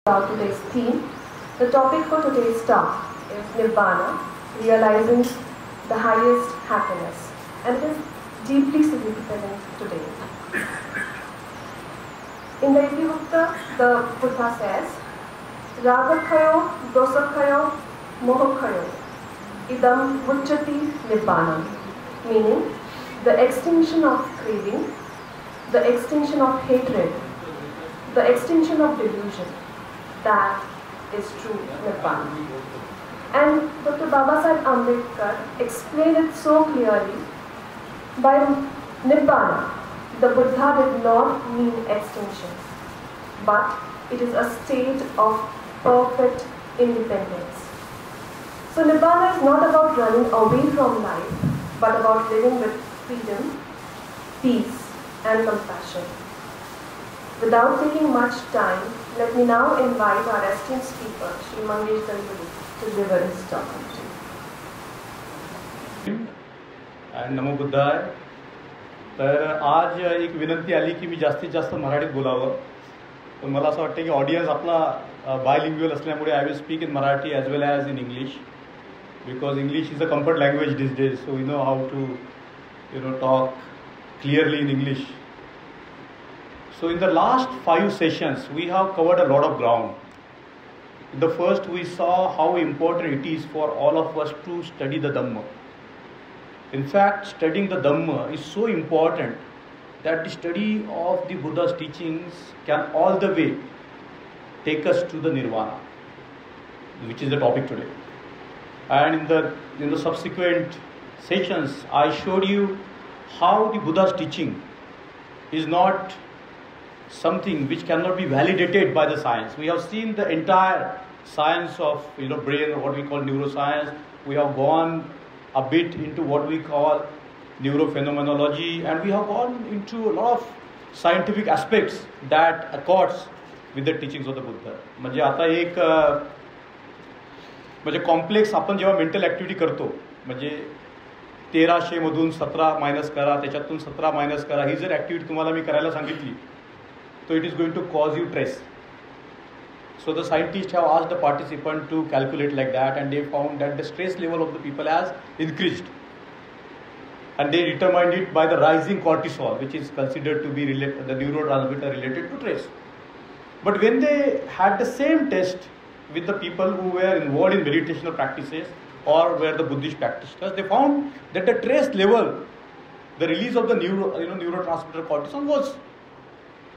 about today's theme. The topic for today's talk is Nibbana, realizing the highest happiness, and it is deeply significant today. In the Itihutta, the Buddha says, Ragakhayo, Dosakhayo, Mohakhayo, Idam Mucchati Nibbana, meaning the extinction of craving, the extinction of hatred, the extinction of delusion. That is true Nibbana. And Dr. Babasaheb Ambedkar explained it so clearly. By Nibbana, the Buddha did not mean extinction, but it is a state of perfect independence. So Nibbana is not about running away from life, but about living with freedom, peace, and compassion. Without taking much time, let me now invite our esteemed speaker, Shri Mangesh Ganguly, to deliver his talk. आणि नमो बुद्धाय. तर आज एक विनंती आली की मी जास्तीत जास्त मराठीत बोलावं. पण मला असं वाटतं की ऑडियन्स आपला बायलिंग्युअल असल्यामुळे I will speak in Marathi as well as in English, because English is a comfort language this days, so we know how to talk clearly in English. So in the last 5 sessions, we have covered a lot of ground. In the first, we saw how important it is for all of us to study the Dhamma. In fact, studying the Dhamma is so important that the study of the Buddha's teachings can all the way take us to the Nirvana, which is the topic today. And in the subsequent sessions, I showed you how the Buddha's teaching is not something which cannot be validated by the science. We have seen the entire science of brain, or what we call neuroscience. We have gone a bit into what we call neurophenomenology, and we have gone into a lot of scientific aspects that accords with the teachings of the Buddha. म्हणजे आता एक म्हणजे complex आपण जेव्हा mental activity करतो, म्हणजे 1300 मधून 17 minus करा, त्याच्यातून 17 मायनस करा, ही जर ॲक्टिव्हिटी तुम्हाला मी करायला सांगितली तर it is going to cause you trace. So the scientist have asked the participant to calculate like that, and they found that the stress level of the people has increased, and they determined it by the rising cortisol, which is considered to be the neurotransmitter related to stress. But when they had the same test with the people who were involved in meditational practices or were the Buddhist practitioners, they found that the stress level, the release of the neurotransmitter cortisol was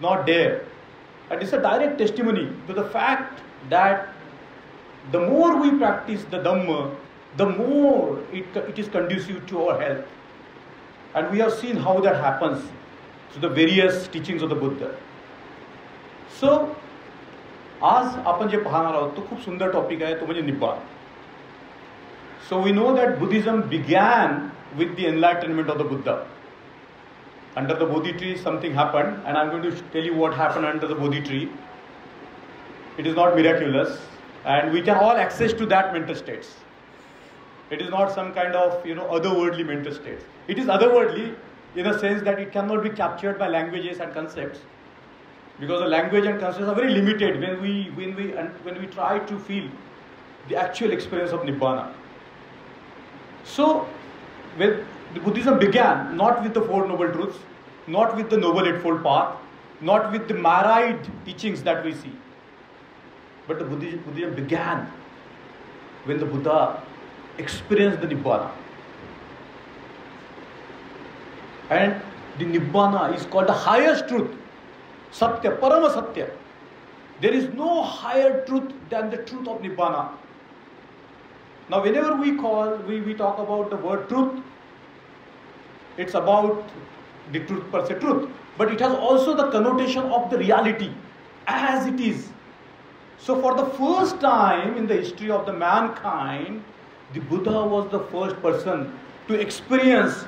not there. And it's a direct testimony to the fact that the more we practice the Dhamma, the more it is conducive to our health. And we have seen how that happens through the various teachings of the Buddha. So, आज आपण जे पाहणार आहोत तो खूप सुंदर topic आहे, तो म्हणजे निब्बाण. So we know that Buddhism began with the enlightenment of the Buddha. Under the Bodhi tree something happened, and I'm going to tell you what happened under the Bodhi tree. It is not miraculous, and we can all access to that mental states. It is not some kind of otherworldly mental states. It is otherworldly in a sense that it cannot be captured by languages and concepts, because the language and concepts are very limited when we try to feel the actual experience of Nibbana. So when the Buddhism began not with the Four Noble Truths, not with the Noble Eightfold Path, not with the married teachings that we see, but the Buddhism began when the Buddha experienced the Nibbana. And the Nibbana is called the highest truth, Satya, Parama Satya. There is no higher truth than the truth of Nibbana. Now whenever we talk about the word truth, it's about the truth per se, truth, but it has also the connotation of the reality as it is. So for the first time in the history of the mankind, the Buddha was the first person to experience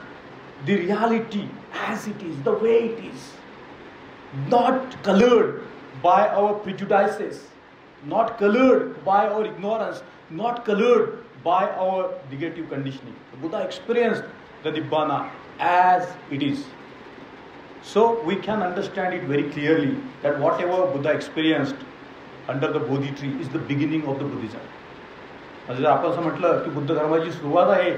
the reality as it is, the way it is, not colored by our prejudices, not colored by our ignorance, not colored by our negative conditioning. The Buddha experienced the Nibbana as it is. So we can understand it very clearly that whatever Buddha experienced under the Bodhi tree is the beginning of the Buddhism. म्हणजे जर आपण असं म्हटलं की बुद्ध धर्माची सुरुवात आहे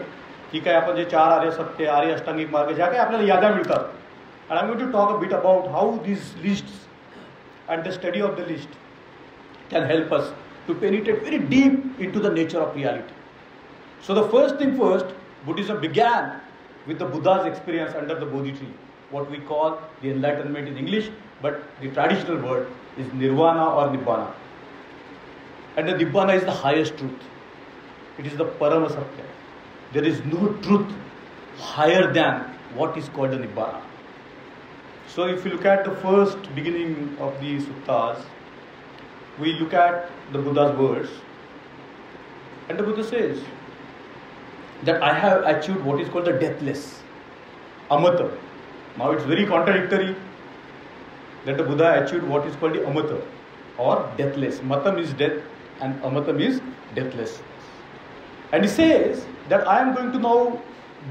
की काय, आपण जे 4 आर्य सत्य, आर्य अष्टांगिक मार्ग ज्या काही आपल्याला याद्या मिळतात, and I'm going to talk a bit about how these lists and the study of the list can help us to penetrate very deep into the nature of reality. So the first thing first, Buddhism began with the Buddha's experience under the Bodhi tree, what we call the enlightenment in English, but the traditional word is nirvana or nibbana. And the nibbana is the highest truth. It is the parama satya. There is no truth higher than what is called the nibbana. So if you look at the first beginning of the suttas, we look at the Buddha's words, and the Buddha says that I have achieved what is called the deathless, amata. Now it's very contradictory that the Buddha achieved what is called the amata or deathless. Matam is death and amatam is deathless. And he says that I am going to now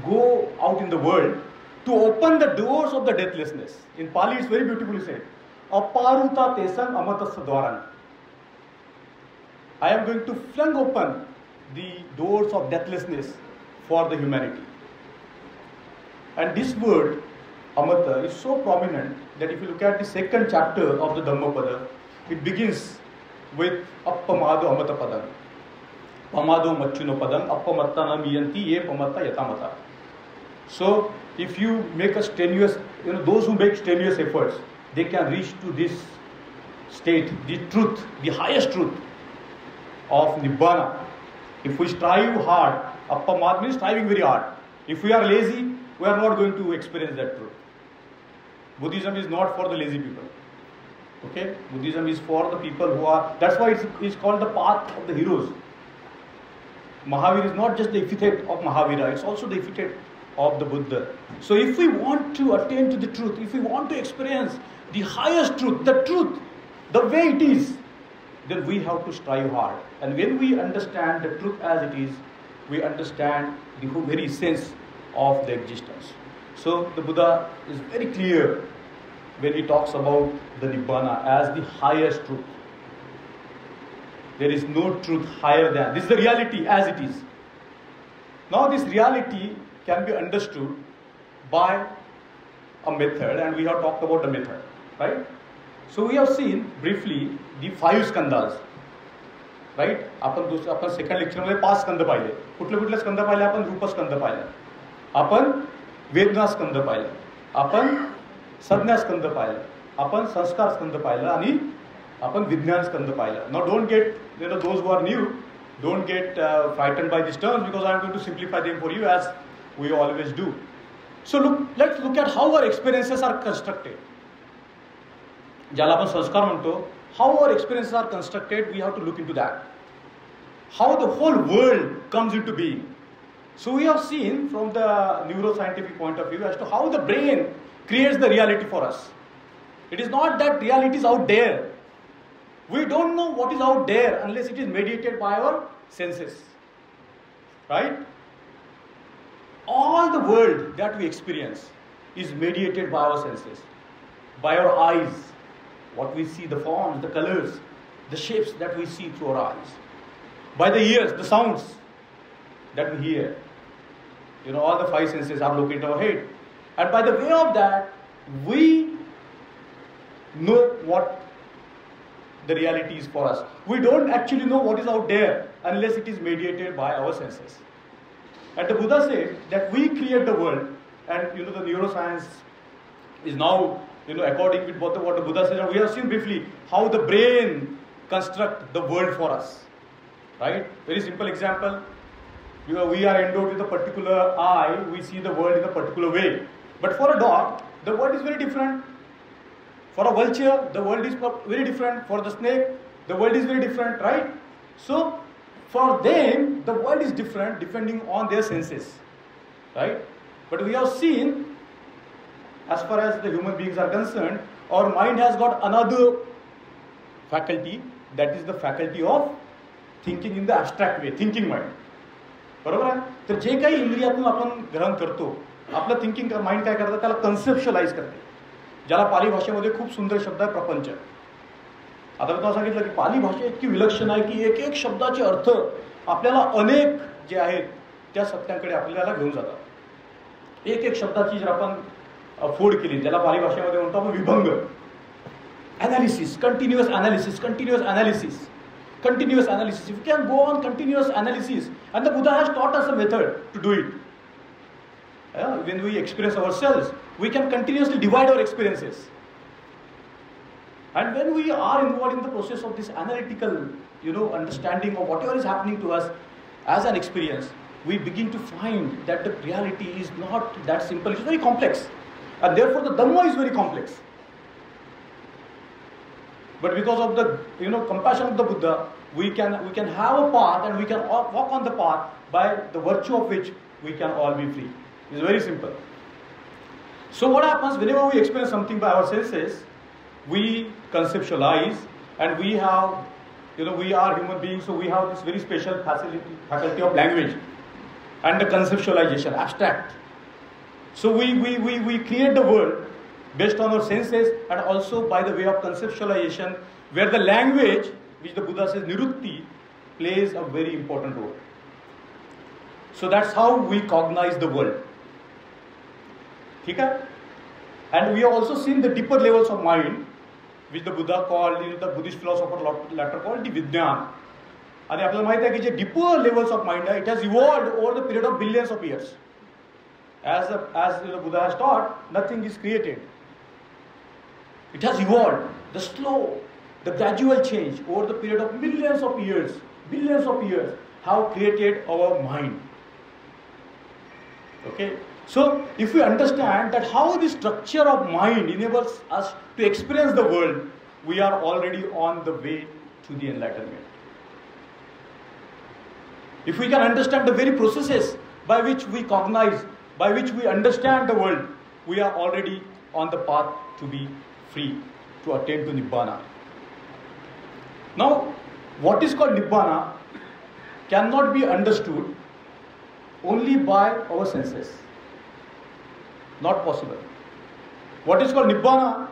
go out in the world to open the doors of the deathlessness. In Pali it's very beautifully said, aparuta tesam amatasya dwaran. I am going to fling open the doors of deathlessness for the humanity. And this word amata is so prominent that if you look at the second chapter of the Dhammapada, it begins with appamado amata padam, pamado macchuno padam, appamatta namiyanti ye pamatta yatamata. So if you make a strenuous, those who make strenuous efforts, they can reach to this state, the truth, the highest truth of Nibbana. If we strive hard, appamad means striving very hard. If we are lazy, we are not going to experience that truth. Buddhism is not for the lazy people. Okay? Buddhism is for the people who are, that's why it's called the path of the heroes. Mahavir is not just the epithet of Mahavira, it's also the epithet of the Buddha. So if we want to attain to the truth, if we want to experience the highest truth, the way it is, then we have to strive hard. And when we understand the truth as it is, we understand the very essence of the existence. So the Buddha is very clear when he talks about the Nibbana as the highest truth. There is no truth higher than. This is the reality as it is. Now this reality can be understood by a method, and we have talked about the method, right? So we have seen briefly the 5 skandhas, right? आपण second lecture मध्ये 5 स्कंद पाहिले. कुठले स्कंद पाहिले? आपण रूप स्कंद पाहिला, आपण वेदना स्कंद पाहिला, आपण संज्ञा स्कंद पाहिला, आपण संस्कार स्कंद पाहिला आणि आपण विज्ञान स्कंद पाहिला. Now don't get, those who are new, don't get frightened by these terms, because I am going to simplify them for you as we always do. So let's look at how our experiences are constructed. ज्याला आपण संस्कार म्हणतो, how our experiences are constructed, we have to look into that. How the whole world comes into being. So we have seen from the neuroscientific point of view as to how the brain creates the reality for us. It is not that reality is out there. We don't know what is out there unless it is mediated by our senses. Right? All the world that we experience is mediated by our senses, by our eyes, what we see, the forms, the colors, the shapes that we see through our eyes, by the ears, the sounds that we hear. All the 5 senses are located in our head, and by the way of that, we know what the reality is for us. We don't actually know what is out there unless it is mediated by our senses. And the Buddha said that we create the world, and the neuroscience is now according with what the Buddha said. And we have seen briefly how the brain constructs the world for us. Right? Very simple example. We are endowed with a particular eye. We see the world in a particular way. But for a dog, the world is very different. For a vulture, the world is very different. For the snake, the world is very different, right? So, for them, the world is different depending on their senses, right? But we have seen, as far as the human beings are concerned, our mind has got another faculty, that is the faculty of thinking in the abstract way, thinking mind. बरोबर आहे? तर जे काही इंद्रियातून आपण ग्रहण करतो, आपलं thinking mind काय करतं, त्याला कन्सेप्शलाइज करते, ज्याला पाली भाषेमध्ये खूप सुंदर शब्द आहे प्रपंच. आता मी तुम्हाला सांगितलं की पाली भाषा इतकी विलक्षण आहे की एक एक शब्दाचे अर्थ आपल्याला अनेक जे आहेत त्या सत्यांकडे आपल्याला घेऊन जातात. एक एक शब्दाची जर आपण फोड केली, त्याला पाली भाषेमध्ये म्हणतो आपण विभंग. Analysis, continuous analysis, continuous analysis, continuous analysis. If we can go on continuous analysis, and the Buddha has taught us a method to do it. When we experience ourselves, we can continuously divide our experiences. And when we are involved in the process of this analytical, understanding of whatever is happening to us as an experience, we begin to find that the reality is not that simple. It is very complex, and therefore the Dhamma is very complex. But because of the compassion of the Buddha, we can have a path, and we can walk on the path by the virtue of which we can all be free. It's very simple. So what happens whenever we experience something by our senses, we conceptualize, and we have, we are human beings, so we have this very special faculty of language and the conceptualization, abstract. So we create the world based on our senses, and also by the way of conceptualization, where the language, which the Buddha says nirutti, plays a very important role. So that's how we cognize the world. Okay? And we have also seen the deeper levels of mind, which the Buddha called, the Buddhist philosopher later called the Vijnana. And आपल्याला माहिती आहे की जे deeper levels of mind, it has evolved over the period of billions of years. As the Buddha has taught, nothing is created. It has evolved. The slow, the gradual change over the period of billions of years have created our mind. Okay? So, if we understand that how the structure of mind enables us to experience the world, we are already on the way to the enlightenment. If we can understand the very processes by which we cognize, by which we understand the world, we are already on the path to be free, to attain to Nibbana. Now, what is called Nibbana cannot be understood only by our senses. Not possible. What is called Nibbana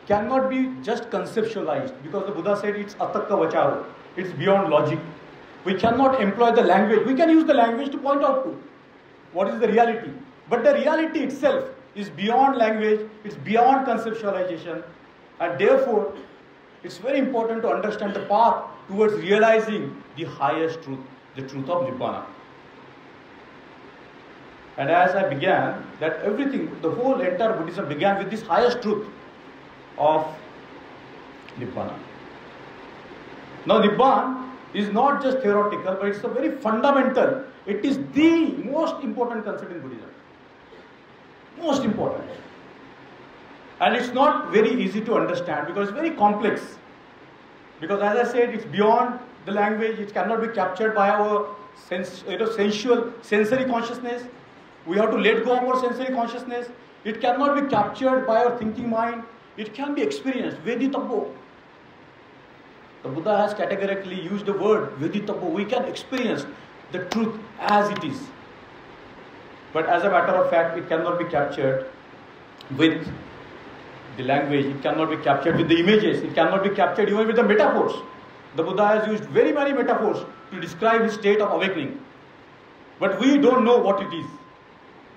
cannot be just conceptualized, because the Buddha said it's atakka vacharo, it's beyond logic. We cannot employ the language. We can use the language to point out to what is the reality. But the reality itself is beyond language, it's beyond conceptualization, and therefore it's very important to understand the path towards realizing the highest truth, the truth of Nibbana. And as I began, that everything, the whole entire Buddhism began with this highest truth of Nibbana. Now Nibbana is not just theoretical, but it's a very fundamental, it is the most important concept in Buddhism. Most important. And it's not very easy to understand because it's very complex. Because as I said, it's beyond the language, it cannot be captured by our sensory consciousness. We have to let go of our sensory consciousness. It cannot be captured by our thinking mind. It can be experienced. Vedittabbo. The Buddha has categorically used the word Vedittabbo. We can experience the truth as it is. But as a matter of fact, it cannot be captured with the language. It cannot be captured with the images. It cannot be captured even with the metaphors. The Buddha has used very many metaphors to describe his state of awakening. But we don't know what it is.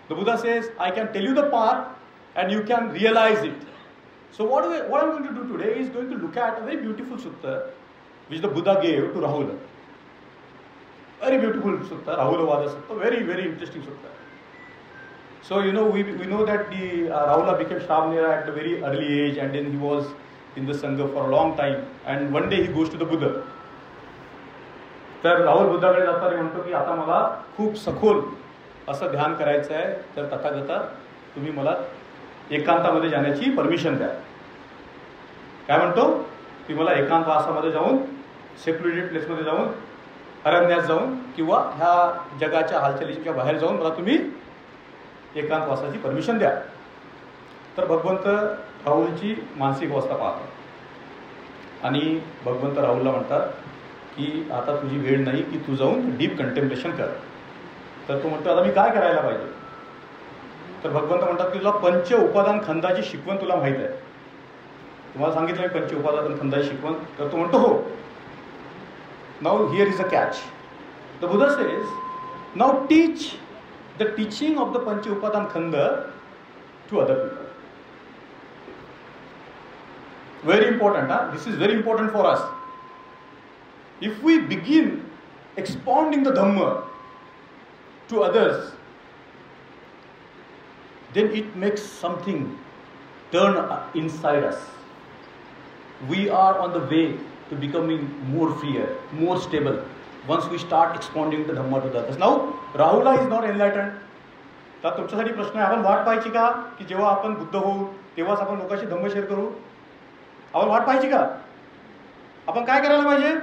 The Buddha says, I can tell you the path and you can realize it. So what I'm going to do today is going to look at a very beautiful sutta which the Buddha gave to Rahula. Very beautiful sutta, Rahula Vada sutta, very, very interesting sutta. So we know that the Rahula became Shravnera at a very early age, and then he was in the Sangha for a long time, and one day he goes to the Buddha. तर राहुल बुद्धाकडे जाताना म्हणतो की आता मला खूप सखोल असं ध्यान करायचं आहे, तर तथागता तुम्ही मला एकांतामध्ये जाण्याची परमिशन द्या. काय म्हणतो की मला एकांत वासामध्ये जाऊन, सेक्युलेटेड प्लेसमध्ये जाऊन, अरण्यात जाऊन किंवा ह्या जगाच्या हालचालीच्या बाहेर जाऊन मला तुम्ही एकांतवासाची परमिशन द्या. तर भगवंत राहुलची मानसिक अवस्था पाहतात आणि भगवंत राहुलला म्हणतात की आता तुझी वेळ नाही की तू जाऊन डीप कंटेम्पलेशन कर. तर तो म्हणतो आता मी काय करायला पाहिजे. तर भगवंत म्हणतात की तुला पंच उपादान खंडाची शिकवण तुला माहीत आहे. तुम्हाला सांगितलं मी पंच उपादान खंदाची शिकवण, तर तो म्हणतो हो. Now here is a catch. The Buddha says now teach the teaching of the पंच उपादान खंड to other people. Very important, huh? This is very important for us. If we begin expounding the Dhamma to others, then it makes something turn inside us. We are on the way to becoming more freer, more stable, once we start expounding the Dhamma to others. Now, Rahula is not enlightened. तर तुमच्यासाठी प्रश्न आहे, आपण वाट पाहायची का की जेव्हा आपण बुद्ध होऊ तेव्हाच आपण लोकांशी धम्म शेअर करू? आपण वाट पाहायची का? आपण काय करायला पाहिजे?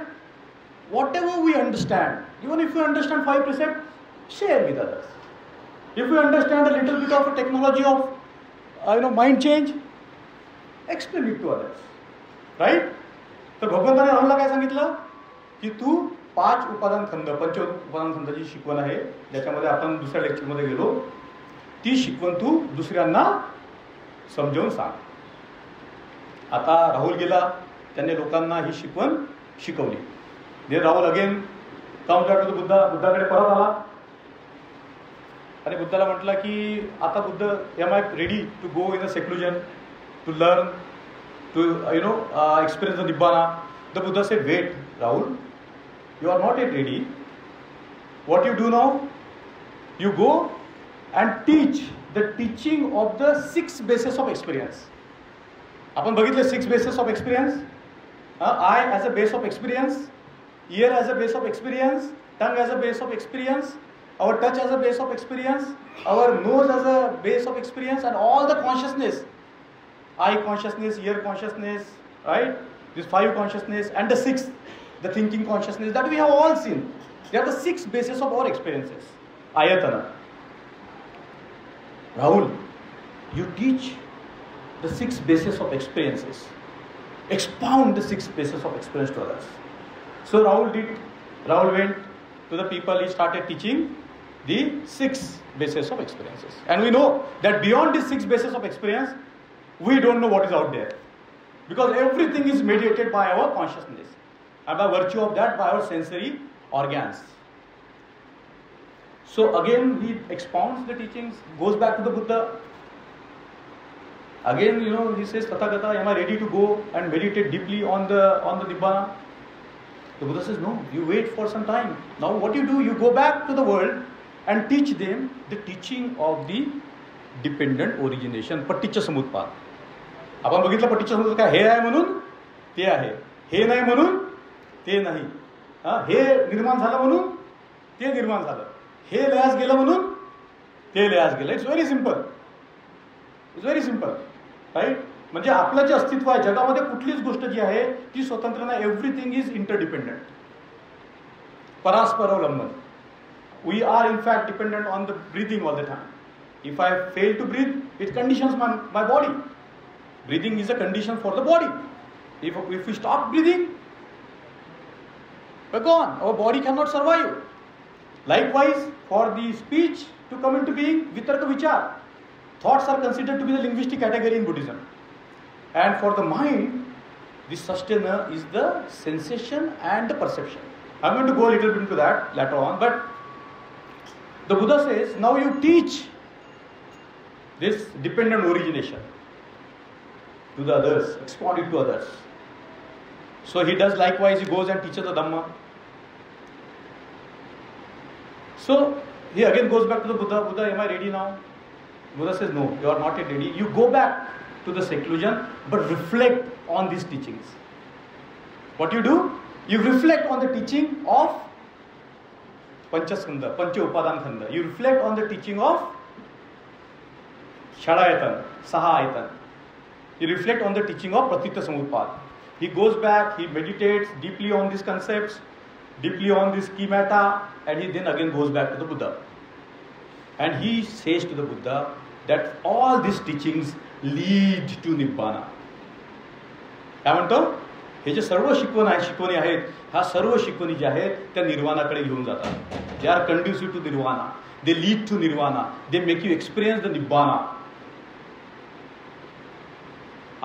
Whatever we understand, even if you understand 5 precepts, share with others. If you understand a little bit of technology of mind change, explain it to others. Right? तर भगवंताने राहुलला काय सांगितलं की तू 5 उपादान खंड, पंच उपादान खंडाची शिकवण आहे, ज्याच्यामध्ये आपण दुसऱ्या लेक्चरमध्ये गेलो, ती शिकवण तू दुसऱ्यांना समजावून सांग. आता राहुल गेला, त्याने लोकांना ही शिकवण शिकवली. Then Rahul again comes back to the Buddha. बुद्धाकडे परत आला आणि बुद्धाला म्हटलं की आता Buddha, am I ready to go in a seclusion to learn to experience the nibbana? The Buddha said, wait Rahul, you are not yet ready. What you do now? You go and teach the teaching of the 6 bases of experience. आपण बघितले 6 bases of experience. Eye as a base of experience, ear as a base of experience, tongue as a base of experience, our touch as a base of experience, our nose as a base of experience, and all the consciousness, eye consciousness, ear consciousness, right? These 5 consciousness, and the 6th, the thinking consciousness that we have all seen. They are the 6 bases of our experiences. Ayatana. Rahul, you teach the 6 bases of experiences. Expound the 6 bases of experience to others. So Rahul went to the people, he started teaching the 6 bases of experiences. And we know that beyond these 6 bases of experience, we don't know what is out there. Because everything is mediated by our consciousness. And by virtue of that, by our sensory organs. So again, he expounds the teachings, goes back to the Buddha. Again, he says, Tathagata, am I ready to go and meditate deeply on the Nibbana? The Buddha says, no, you wait for some time. Now what you do, you go back to the world and teach them the teaching of the dependent origination, Paticca Samutpad. आपण बघितलं पट्टीच्च समुत्पाद काय, हे आहे म्हणून ते आहे, हे नाही म्हणून ते नाही, हे निर्माण झालं म्हणून ते निर्माण झालं, हे लयास गेलं म्हणून ते लयास गेलं. It's very simple, it's very simple, right? म्हणजे आपलं जे अस्तित्व आहे जगामध्ये, कुठलीच गोष्ट जी आहे ती स्वतंत्र नाही. एव्हरीथिंग इज इंटरडिपेंडंट, परस्पर अवलंबन. We are in fact dependent on the breathing all the time. If I fail to breathe, it conditions my body. Breathing is a condition for the body. If we stop breathing, we're gone. Our body cannot survive. Likewise, for the speech to come into being, vitarka vichar, thoughts are considered to be the linguistic category in Buddhism. And for the mind, the sustainer is the sensation and the perception. I'm going to go a little bit into that later on, but the Buddha says, now you teach this dependent origination to the others, expound it to others. So he does likewise, he goes and teaches the Dhamma. So he again goes back to the Buddha. Buddha, am I ready now? Buddha says, no, you are not yet ready. You go back to the seclusion, but reflect on these teachings. What you do? You reflect on the teaching of Panchaskanda, Pancha Upadan Khanda. You reflect on the teaching of Shadayatan, Sahayatan. You reflect on the teaching of Pratitya Samutpad. He goes back, he meditates deeply on these concepts, deeply on this schemata, and he then again goes back to the Buddha. And he says to the Buddha that all these teachings lead to Nibbana. काय म्हणतो? हे जे सर्व शिकवणी आहेत, ह्या सर्व शिकवणी ज्या आहेत त्या निर्वाणाकडे घेऊन जातात. They are conducive to Nirvana. They lead to Nirvana. They make you experience the Nibbana.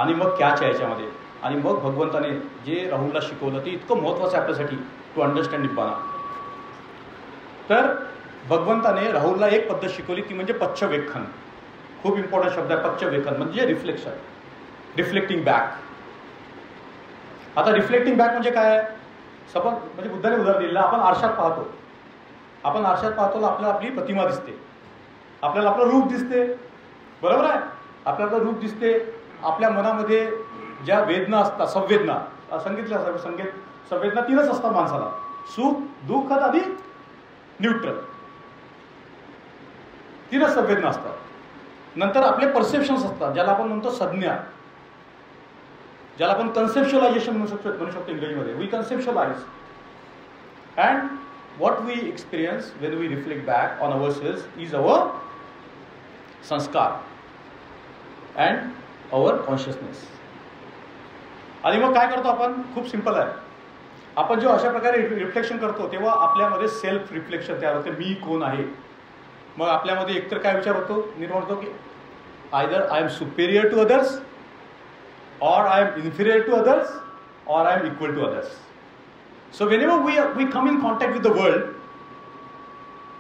आणि मग कॅच आहे याच्यामध्ये. आणि मग भगवंताने जे राहुलला शिकवलं ते इतकं महत्त्वाचं आहे आपल्यासाठी टू अंडरस्टँड निब्बाणा. तर भगवंताने राहुलला एक पद्धत शिकवली ती म्हणजे पश्चवेक्षण. खूप इम्पॉर्टंट शब्द आहे पश्चवेक्षण, म्हणजे रिफ्लेक्शन, रिफ्लेक्टिंग बॅक. आता रिफ्लेक्टिंग बॅक म्हणजे काय आहे? सपोज म्हणजे बुद्धाने उदाहरण दिलेलं, आपण आरशात पाहतो, आपण आरशात पाहतो आपल्याला आपली प्रतिमा दिसते, आपल्याला आपलं रूप दिसते, बरोबर आहे, आपल्याला रूप दिसते. आपल्या मनामध्ये ज्या वेदना असतात, संवेदना, सांगितलं संवेदना 3च असतात माणसाला, सुख, दुःख आणि न्यूट्रल, 3च संवेदना असतात. नंतर आपले परसेप्शन्स असतात ज्याला आपण म्हणतो संज्ञा, ज्याला आपण कन्सेप्च्युअलायझेशन म्हणू शकतो इंग्रजीमध्ये. We conceptualize and what we experience when we reflect back on ourselves is our sanskar and our consciousness. आणि मग काय करतो आपण? खूप सिंपल आहे. आपण जेव्हा अशा प्रकारे रिफ्लेक्शन करतो तेव्हा आपल्यामध्ये सेल्फ रिफ्लेक्शन तयार होते, मी कोण आहे. मग आपल्यामध्ये एकतर काय विचार होतो, निर्माण होतो की either I am superior to others, or I am inferior to others, or I am equal to others. So whenever we come in contact with the world,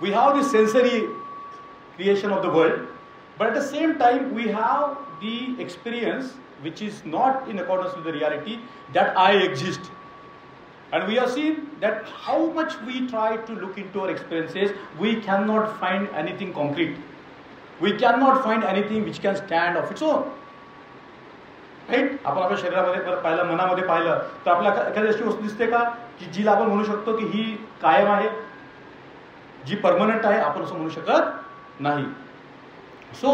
we have the sensory creation of the world, but at the same time we have the experience which is not in accordance with the reality, that I exist. And we have seen that how much we try to look into our experiences, we cannot find anything concrete. We cannot find anything which can stand of its own. Right. आपण आपल्या शरीरामध्ये पाहिलं, मनामध्ये पाहिलं तर आपल्याला एखादी अशी वस्तू दिसते का की जिला आपण म्हणू शकतो की ही कायम आहे, जी परमनंट आहे? आपण असं म्हणू शकत नाही. So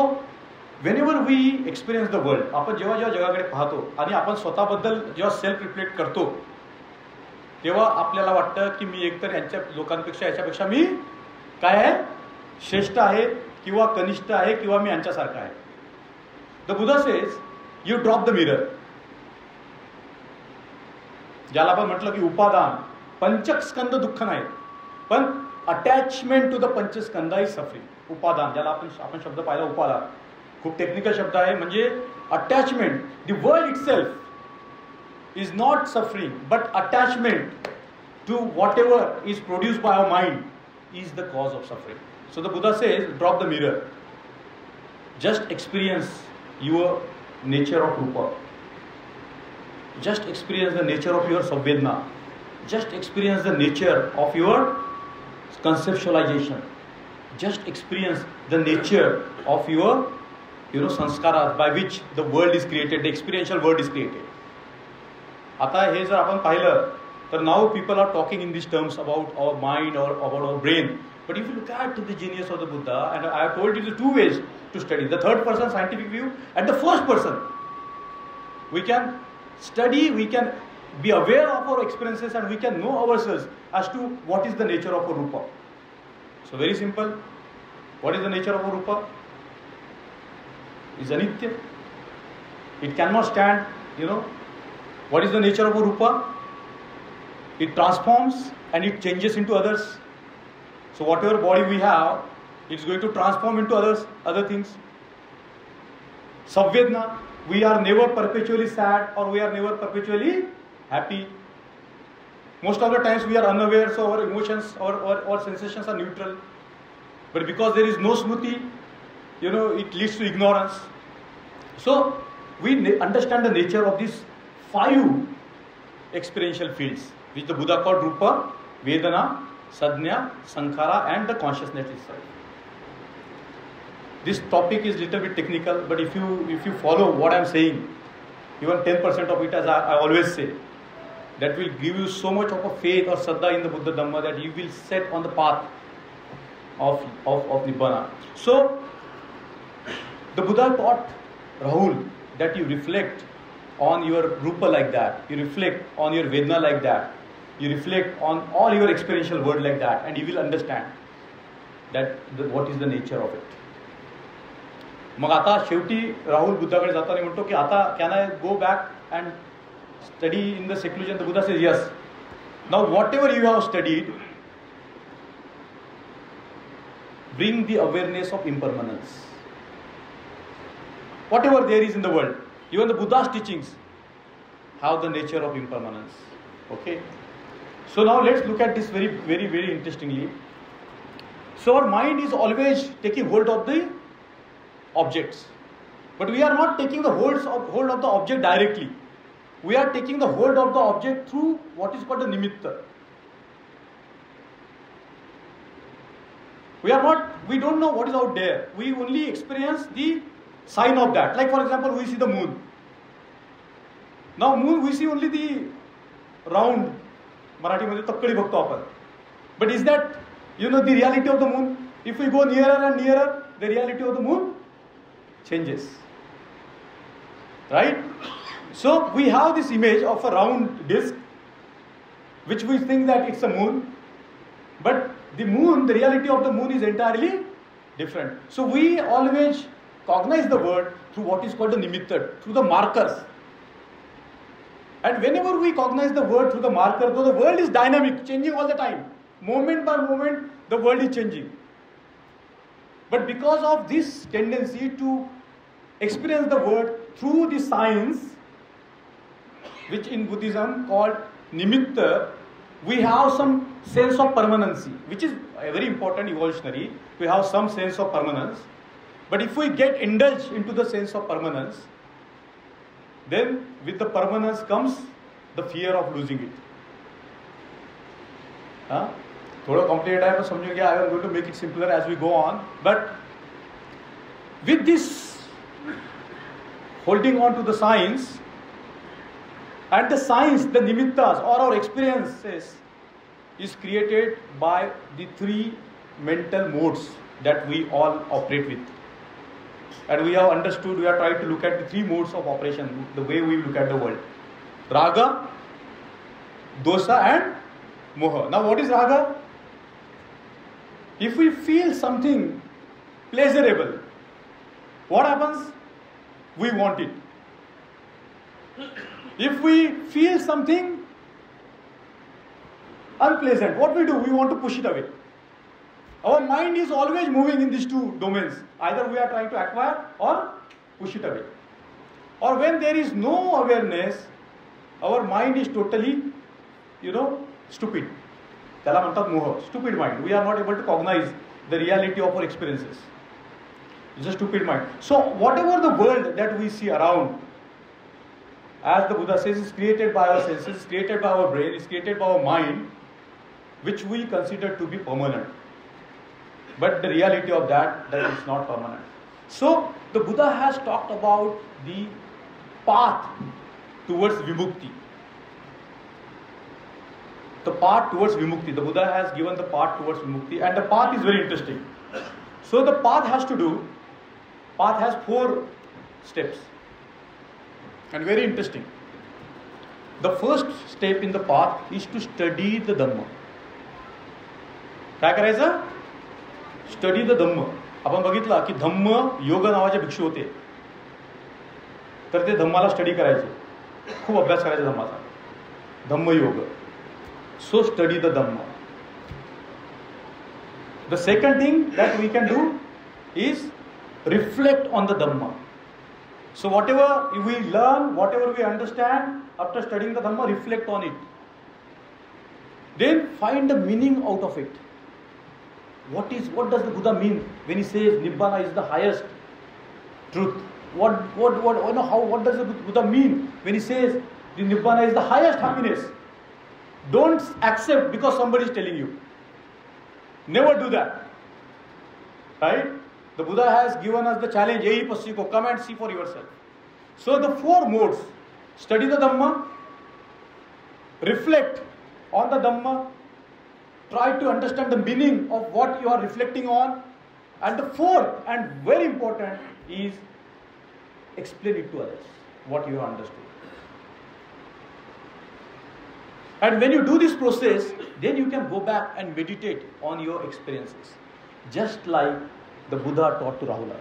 whenever we experience the world, आपण जेव्हा जेव्हा जगाकडे पाहतो आणि आपण स्वतःबद्दल जेव्हा सेल्फ रिफ्लेक्ट करतो तेव्हा आपल्याला वाटतं की मी एकतर यांच्या लोकांपेक्षा याच्यापेक्षा मी काय आहे, श्रेष्ठ आहे किंवा कनिष्ठ आहे किंवा मी यांच्यासारखा आहे. The Buddha says you drop the mirror. ज्याला आपण म्हटलं की उपादान, पंचस्कंद दुःख नाही, पण अटॅचमेंट टू द पंचस्कंद इज सफरिंग. उपादान, ज्याला आपण शब्द पाहिला उपादान, खूप टेक्निकल शब्द आहे, म्हणजे attachment. The world itself is not suffering, but attachment to whatever is produced by our mind is the cause of suffering. So the Buddha says drop the mirror, just experience your nature of rupa, just experience the nature of your samvedna, just experience the nature of your conceptualization, just experience the nature of your sanskaras by which the world is created, the experiential world is created. आता हे जर आपण पाहिलं तर now people are talking in these terms about our mind or about our brain, but if you look at the genius of the Buddha, and I have told you the two ways to study, the third person scientific view and the first person. We can study, we can be aware of our experiences, and we can know ourselves as to what is the nature of a rupa. So very simple. What is the nature of a rupa? Is anitya. It cannot stand, What is the nature of a rupa? It transforms and it changes into others. So whatever body we have, it's going to transform into other things. Samvedna, we are never perpetually sad or we are never perpetually happy. Most of the times we are unaware, so our emotions or sensations are neutral. But because there is no smriti, it leads to ignorance. So we understand the nature of these 5 experiential fields, which the Buddha called Rupa, Vedana, Sadhya, Sankhara, and the consciousness itself. This topic is little bit technical, but if you follow what I am saying, even 10% of it, as I always say, that will give you so much of a faith or Saddha in the Buddha Dhamma that you will set on the path of Nibbana. So, the Buddha taught Rahul that you reflect on your Rupa like that, you reflect on your Vedana like that, you reflect on all your experiential world like that, and you will understand that what is the nature of it. मग आता शेवटी राहुल बुद्धाकडे जाताना म्हणतो की आता can I go back and study in the secular. The Buddha says yes. Now whatever you have studied, bring the awareness of impermanence. Whatever there is in the world, Even the Buddha's teachings have the nature of impermanence. Okay. So now let's look at this very, very, very interestingly. So our mind is always taking hold of the objects. But we are not taking the hold of the object directly. We are taking the hold of the object through what is called the nimitta. We don't know what is out there. We only experience the sign of that. Like for example, we see the moon. Now moon, we see only the round. Marathi मध्ये तक्कडी बघतो आपण. But is that, the reality of the moon? If we go nearer and nearer, the reality of the moon changes. Right? So we have this image of a round disk, which we think that it's a moon. But the moon, the reality of the moon is entirely different. So we always cognize the world through what is called the nimitta, through the markers. And whenever we cognize the world through the marker, though the world is dynamic, changing all the time, moment by moment, the world is changing. But because of this tendency to experience the world through the signs, which in Buddhism called nimitta, we have some sense of permanency, which is very important evolutionary. We have some sense of permanence. But if we get indulged into the sense of permanence, then with the permanence comes the fear of losing it. थोड़ा complicated है, but समझो क्या? I am going to make it simpler as we go on. But with this holding on to the signs, and the signs, the nimittas or our experiences is created by the three mental modes that we all operate with. And we have understood, we are trying to look at the three modes of operation, the way we look at the world. Raga, dosa and moha. Now what is raga? If we feel something pleasurable, what happens? We want it. If we feel something unpleasant, what we do? We want to push it away. Our mind is always moving in these two domains. Either we are trying to acquire or push it away. Or when there is no awareness, our mind is totally, stupid. त्याला म्हणतात मोह. Stupid mind. We are not able to cognize the reality of our experiences. It's a stupid mind. So whatever the world that we see around, as the Buddha says, is created by our senses, created by our brain, is created by our mind, which we consider to be permanent. But the reality of that is not permanent. So the Buddha has talked about the path towards vimukti. The path towards vimukti. The Buddha has given the path towards vimukti, and the path is very interesting. So the path has 4 steps. And very interesting. The first step in the path is to study the Dhamma. काय करायचं? Study the धम्म. आपण बघितलं की धम्म योग नावाचे भिक्षू होते. तर ते धम्माला स्टडी करायचे. खूप अभ्यास करायचा धम्माचा. धम्म योग. So study the Dhamma. The second thing that we can do is reflect on the Dhamma. So whatever we learn, whatever we understand, after studying the Dhamma, reflect on it. Then find the meaning out of it. What does the Buddha mean when he says Nibbana is the highest truth? What does the Buddha mean when he says the Nibbana is the highest happiness? Don't accept because somebody is telling you. Never do that. Right? The Buddha has given us the challenge, Yehi Pasiko, come and see for yourself. So the 4 modes, study the Dhamma, reflect on the Dhamma, try to understand the meaning of what you are reflecting on, and the 4th and very important is explain it to others, what you have understood. And when you do this process, then you can go back and meditate on your experiences, just like the Buddha taught to Rahula.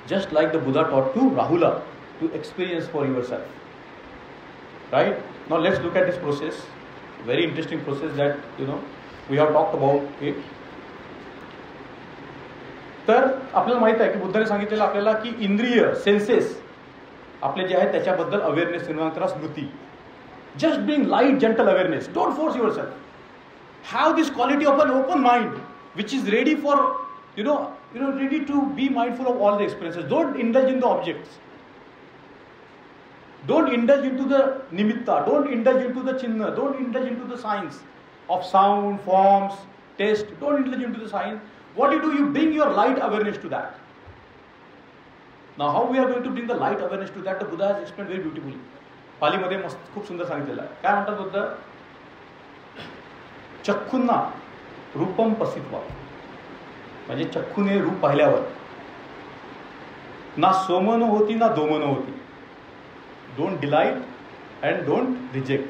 Just like the Buddha taught to Rahula to experience for yourself. Right? Now let's look at this process. Very interesting process that, we have talked about it. तर आपल्याला माहित आहे की बुद्धाने सांगितलेलं आपल्याला की इंद्रिय census आपले जे आहेत त्याच्याबद्दल अवेअरनेस निर्माण करा. स्मृती. Just being light gentle awareness. Don't force yourself. Have this quality of an open mind which is ready for ready to be mindful of all the experiences. Don't indulge in the objects. Don't indulge into the nimitta. Don't indulge into the chinna. Don't indulge into the science of sound, forms, taste. Don't indulge into the science. What you do, you bring your light awareness to that. Now, how we are going to bring the light awareness to that? The Buddha has explained very beautifully. पालीमध्ये मस्त खूप सुंदर सांगितलेलं आहे. काय म्हणतात बुद्ध? चक्षुंना रूपम पसित्वा. म्हणजे चक्षुने रूप पाहिल्यावर ना सोमन होती ना दोमन होती. Don't delight and don't reject.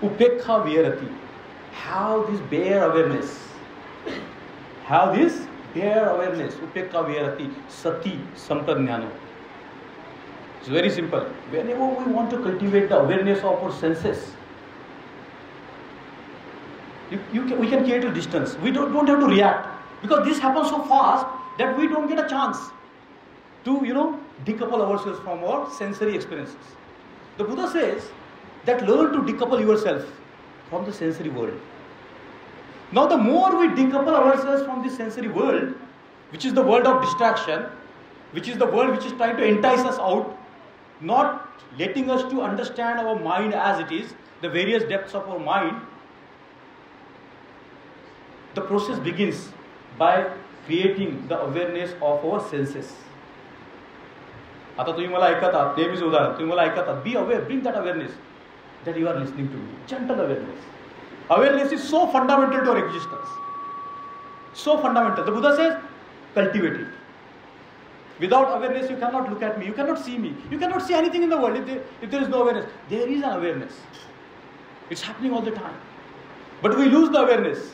उपेक्षा विहरती. Have this bare awareness. Have this bare awareness. उपेक्षा विहरती. सती संप्रज्ञानो. It's very simple. Whenever we want to cultivate the awareness of our senses, we can create a distance. We don't have to react, because this happens so fast that we don't get a chance to decouple ourselves from our sensory experiences. The Buddha says that learn to decouple yourself from the sensory world. Now the more we decouple ourselves from the sensory world, which is the world of distraction, which is the world which is trying to entice us out, not letting us to understand our mind as it is, the various depths of our mind, the process begins by creating the awareness of our senses. आता तुम्ही मला ऐकत आहात, नेहमीच उदाहरण, तुम्ही मला ऐकत आहात. Be aware, bring that awareness that you are listening to me. Gentle awareness. Awareness is so fundamental to our existence. So fundamental. The Buddha says, cultivate it. Without awareness, you cannot look at me. You cannot see me. You cannot see anything in the world if there is no awareness. There is an awareness. It's happening all the time. But we lose the awareness.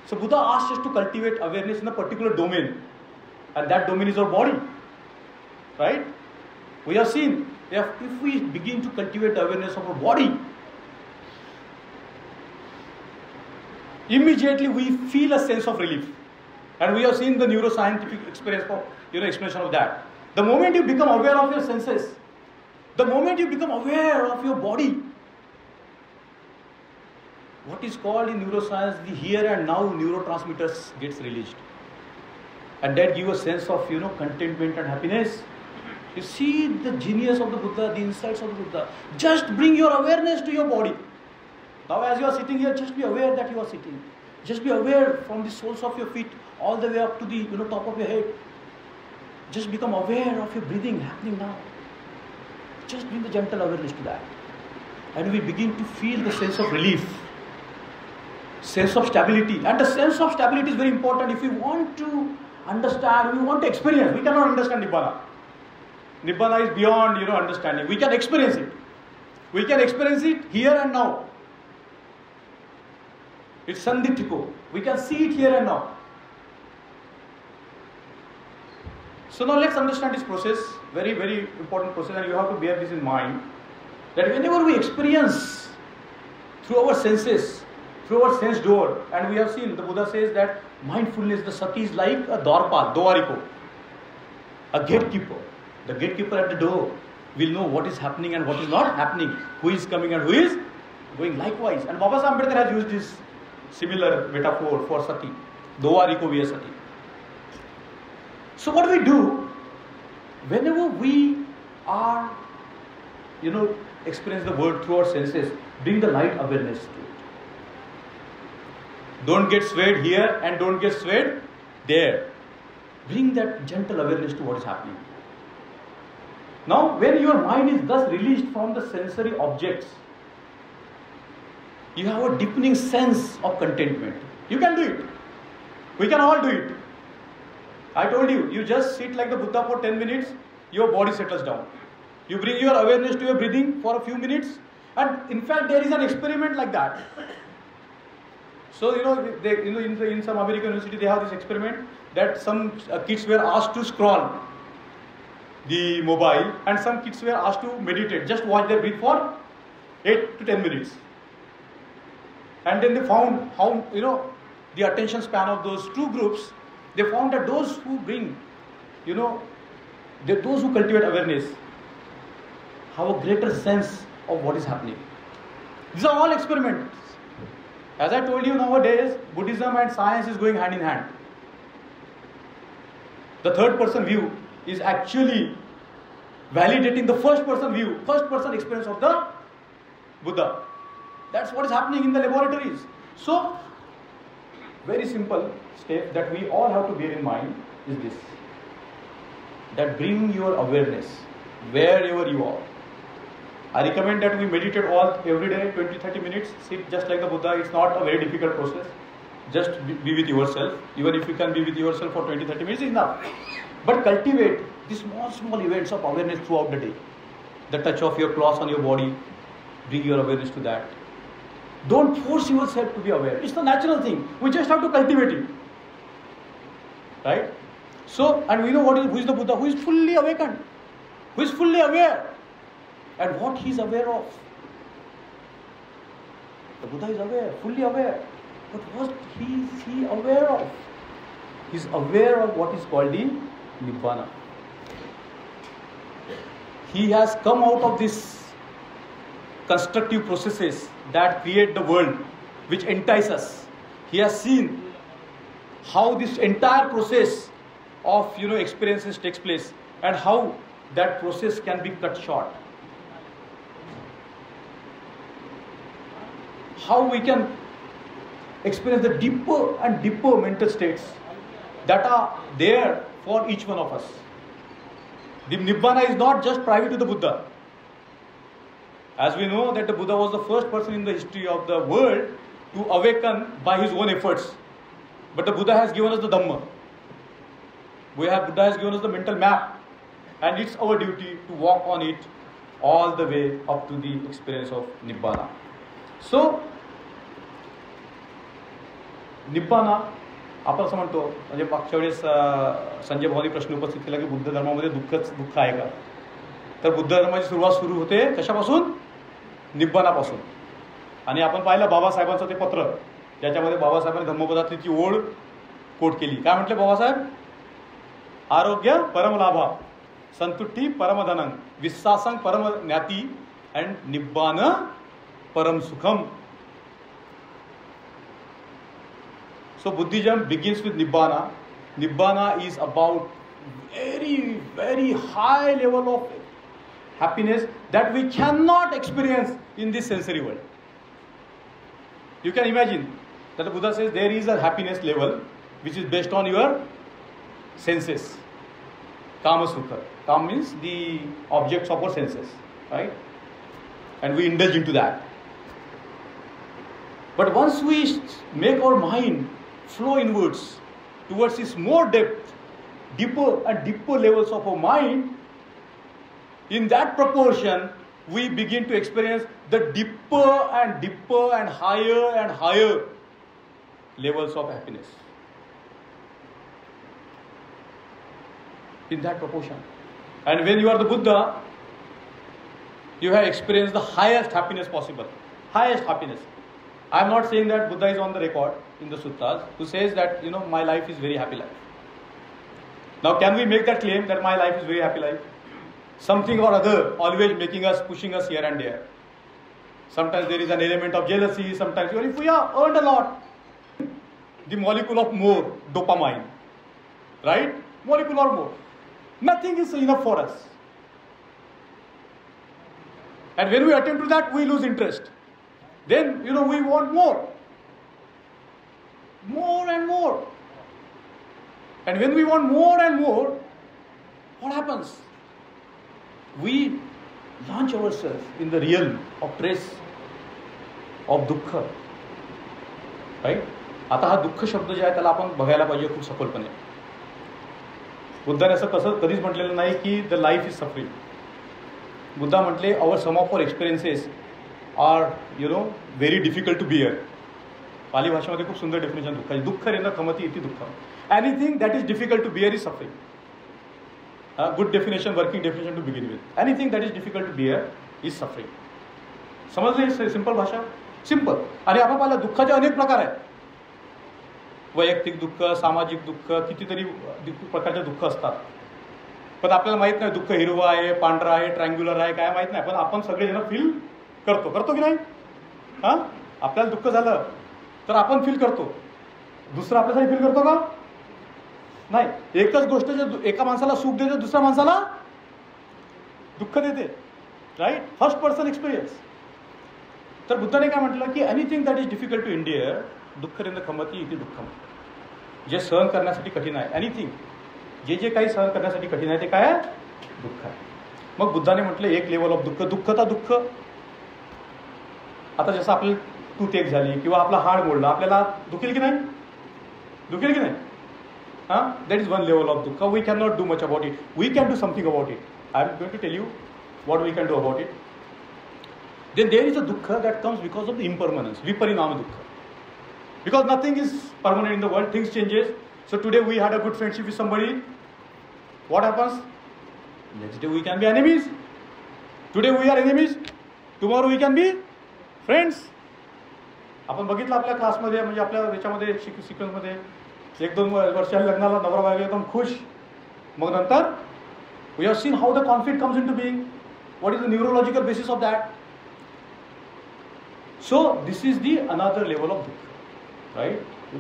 So Buddha asks us to cultivate awareness in a particular domain, and that domain is our body, right? We have seen if we begin to cultivate awareness of our body, immediately we feel a sense of relief, and we have seen the neuroscientific explanation of that. The moment you become aware of your senses, the moment you become aware of your body, what is called in neuroscience the here and now neurotransmitters gets released, and that give a sense of contentment and happiness. You see the genius of the Buddha, the insights of the Buddha. Just bring your awareness to your body. Now as you are sitting here, just be aware that you are sitting. Just be aware from the soles of your feet all the way up to the top of your head. Just become aware of your breathing happening now. Just bring the gentle awareness to that, and we begin to feel the sense of relief, sense of stability. And the sense of stability is very important. If we want to understand, we want to experience, we cannot understand Nibbana. Nibbana is beyond understanding. We can experience it. We can experience it here and now. It's sanditthiko. We can see it here and now. So now let's understand this process, very, very important process, and you have to bear this in mind, that whenever we experience through our senses, through our sense door, and we have seen, the Buddha says that mindfulness, the sati, is like a dwarpa, doariko, a gatekeeper. The gatekeeper at the door will know what is happening and what is not happening, who is coming and who is going. Likewise, and Baba Sahib Ambedkar has used this similar metaphor for sati, doariko via sati. So what we do, whenever we are, experience the world through our senses, bring the light awareness to it. Don't get swayed here and don't get swayed there. Bring that gentle awareness to what is happening. Now, when your mind is thus released from the sensory objects, you have a deepening sense of contentment. You can do it. We can all do it. I told you, you just sit like the Buddha for 10 minutes, your body settles down. You bring your awareness to your breathing for a few minutes, and in fact, there is an experiment like that. So, in some American university, they have this experiment that some kids were asked to scroll the mobile, and some kids were asked to meditate, just watch their breath for 8 to 10 minutes. And then they found how, the attention span of those two groups, they found that those who bring, those who cultivate awareness have a greater sense of what is happening. These are all experiments. As I told you, nowadays, Buddhism and science is going hand in hand. The third person view is actually validating the first person view, first person experience of the Buddha. That's what is happening in the laboratories. So, very simple step that we all have to bear in mind is this. That bring your awareness wherever you are. I recommend that we meditate every day, 20-30 minutes, sit just like the Buddha. It's not a very difficult process. Just be with yourself. Even if you can be with yourself for 20-30 minutes, is enough. But cultivate these small events of awareness throughout the day. The touch of your cloth on your body, bring your awareness to that. Don't force yourself to be aware. It's the natural thing. We just have to cultivate it. Right? So, and we know who is the Buddha? Who is fully awakened. Who is fully aware. And what he is aware of. The Buddha is aware, fully aware. But what is he aware of? He is aware of what is called the Nibbana. He has come out of these constructive processes that create the world, which entice us. He has seen how this entire process of experiences takes place and how that process can be cut short. How we can experience the deeper and deeper mental states that are there for each one of us. The Nibbana is not just private to the Buddha. As we know that the Buddha was the first person in the history of the world to awaken by his own efforts. But the Buddha has given us the Dhamma. Buddha has given us the mental map. And it's our duty to walk on it all the way up to the experience of Nibbana. So, निब्बाना आपण असं म्हणतो, म्हणजे मागच्या वेळेस संजय भाऊनी प्रश्न उपस्थित केला की बुद्ध धर्मामध्ये दुःख आहे का. तर बुद्ध धर्माची सुरुवात सुरू होते कशापासून? निब्बानापासून. आणि आपण पाहिलं बाबासाहेबांचं ते पत्र, ज्याच्यामध्ये बाबासाहेबांनी धम्मपदातली ती ओळ कोट केली. काय म्हटले बाबासाहेब? आरोग्य परमलाभा, संतुष्टी परमधनं, विश्वासं परम ज्ञाती अँड निब्बान परम सुखम. So Buddhism begins with Nibbana. Nibbana is about very, very high level of happiness that we cannot experience in this sensory world. You can imagine that the Buddha says there is a happiness level which is based on your senses. Kama Sukha. Kama means the objects of our senses, right? And we indulge into that. But once we make our mind flow inwards towards this more depth, deeper and deeper levels of our mind, in that proportion, we begin to experience the deeper and higher levels of happiness. In that proportion. And when you are the Buddha, you have experienced the highest happiness possible. Highest happiness. I am not saying that Buddha is on the record in the suttas who says that, my life is very happy life. Now, can we make that claim that my life is very happy life? Something or other always pushing us here and there. Sometimes there is an element of jealousy, sometimes even if we have earned a lot, the molecule of more dopamine, right? Molecule or more. Nothing is enough for us. And when we attempt to that, we lose interest. Then, we want more. More and more. And when we want more and more, what happens? We launch ourselves in the realm of trace of dukkha. Right? आता हा दुःख शब्द जे आहे त्याला आपण बघायला पाहिजे खूप सखोलपणे. बुद्धाने असं कधीच म्हटलेलं नाही की the life is suffering. Buddha म्हटले some of our experiences are very difficult to bear. Pali भाषेमध्ये खूप सुंदर डेफिनेशन दुःखाची. दुःख रेंद्र खमती इति दुःखम. Anything that is difficult to bear is suffering. Good definition, working definition to begin with. Anything that is difficult to bear is suffering. समजले? सिंपल भाषा, सिंपल. आणि आपण पाहिलं दुःखाचे अनेक प्रकार आहेत. वैयक्तिक दुःख, सामाजिक दुःख, कितीतरी प्रकारचे दुःख असतात. पण आपल्याला माहीत नाही दुःख हिरवं आहे, पांढरं आहे, ट्रँग्युलर आहे, काय माहीत नाही. पण आपण सगळेजण फील करतो की नाही? हां, आपल्याला दुःख झालं तर आपण फील करतो. दुसरा आपल्यासाठी फील करतो का? नाही. एकच गोष्ट जे एका माणसाला सुख देते दुसऱ्या माणसाला दुःख देते. राईट? First person experience. तर बुद्धाने काय म्हटलं की anything that is difficult to endure दुःखरेंद्र खमती इथे दुःखम. जे सहन करण्यासाठी कठीण आहे, एनिथिंग, जे काही सहन करण्यासाठी कठीण आहे ते काय आहे? दुःख आहे. मग बुद्धाने म्हटलं एक लेवल ऑफ दुःख, दुःखता दुःख. आता जसं आपल्याला टूथ एक झाली किंवा आपला हाड मोडला, आपल्याला दुखेल की नाही? दुखेल की नाही? हां, that is one level of दुःख. We can not do much about it. We can do something about it. I am going to tell you what we can do about it. Then there is a dukkha that comes because of the impermanence, viparinama dukkha. Because nothing is permanent in the world, things changes. So today we had a good friendship with somebody. What happens? Next day we can be enemies. Today we are enemies. Tomorrow we can be friends. आपण बघितलं आपल्या क्लासमध्ये, म्हणजे आपल्या याच्यामध्ये सिक्वेन्समध्ये 1-2 वर्षाच्या लग्नाला नवरा बायको एकदम खुश. मग नंतर we have seen how the conflict comes into being. What is the neurological basis of that? So this is the another level of दुःख, right?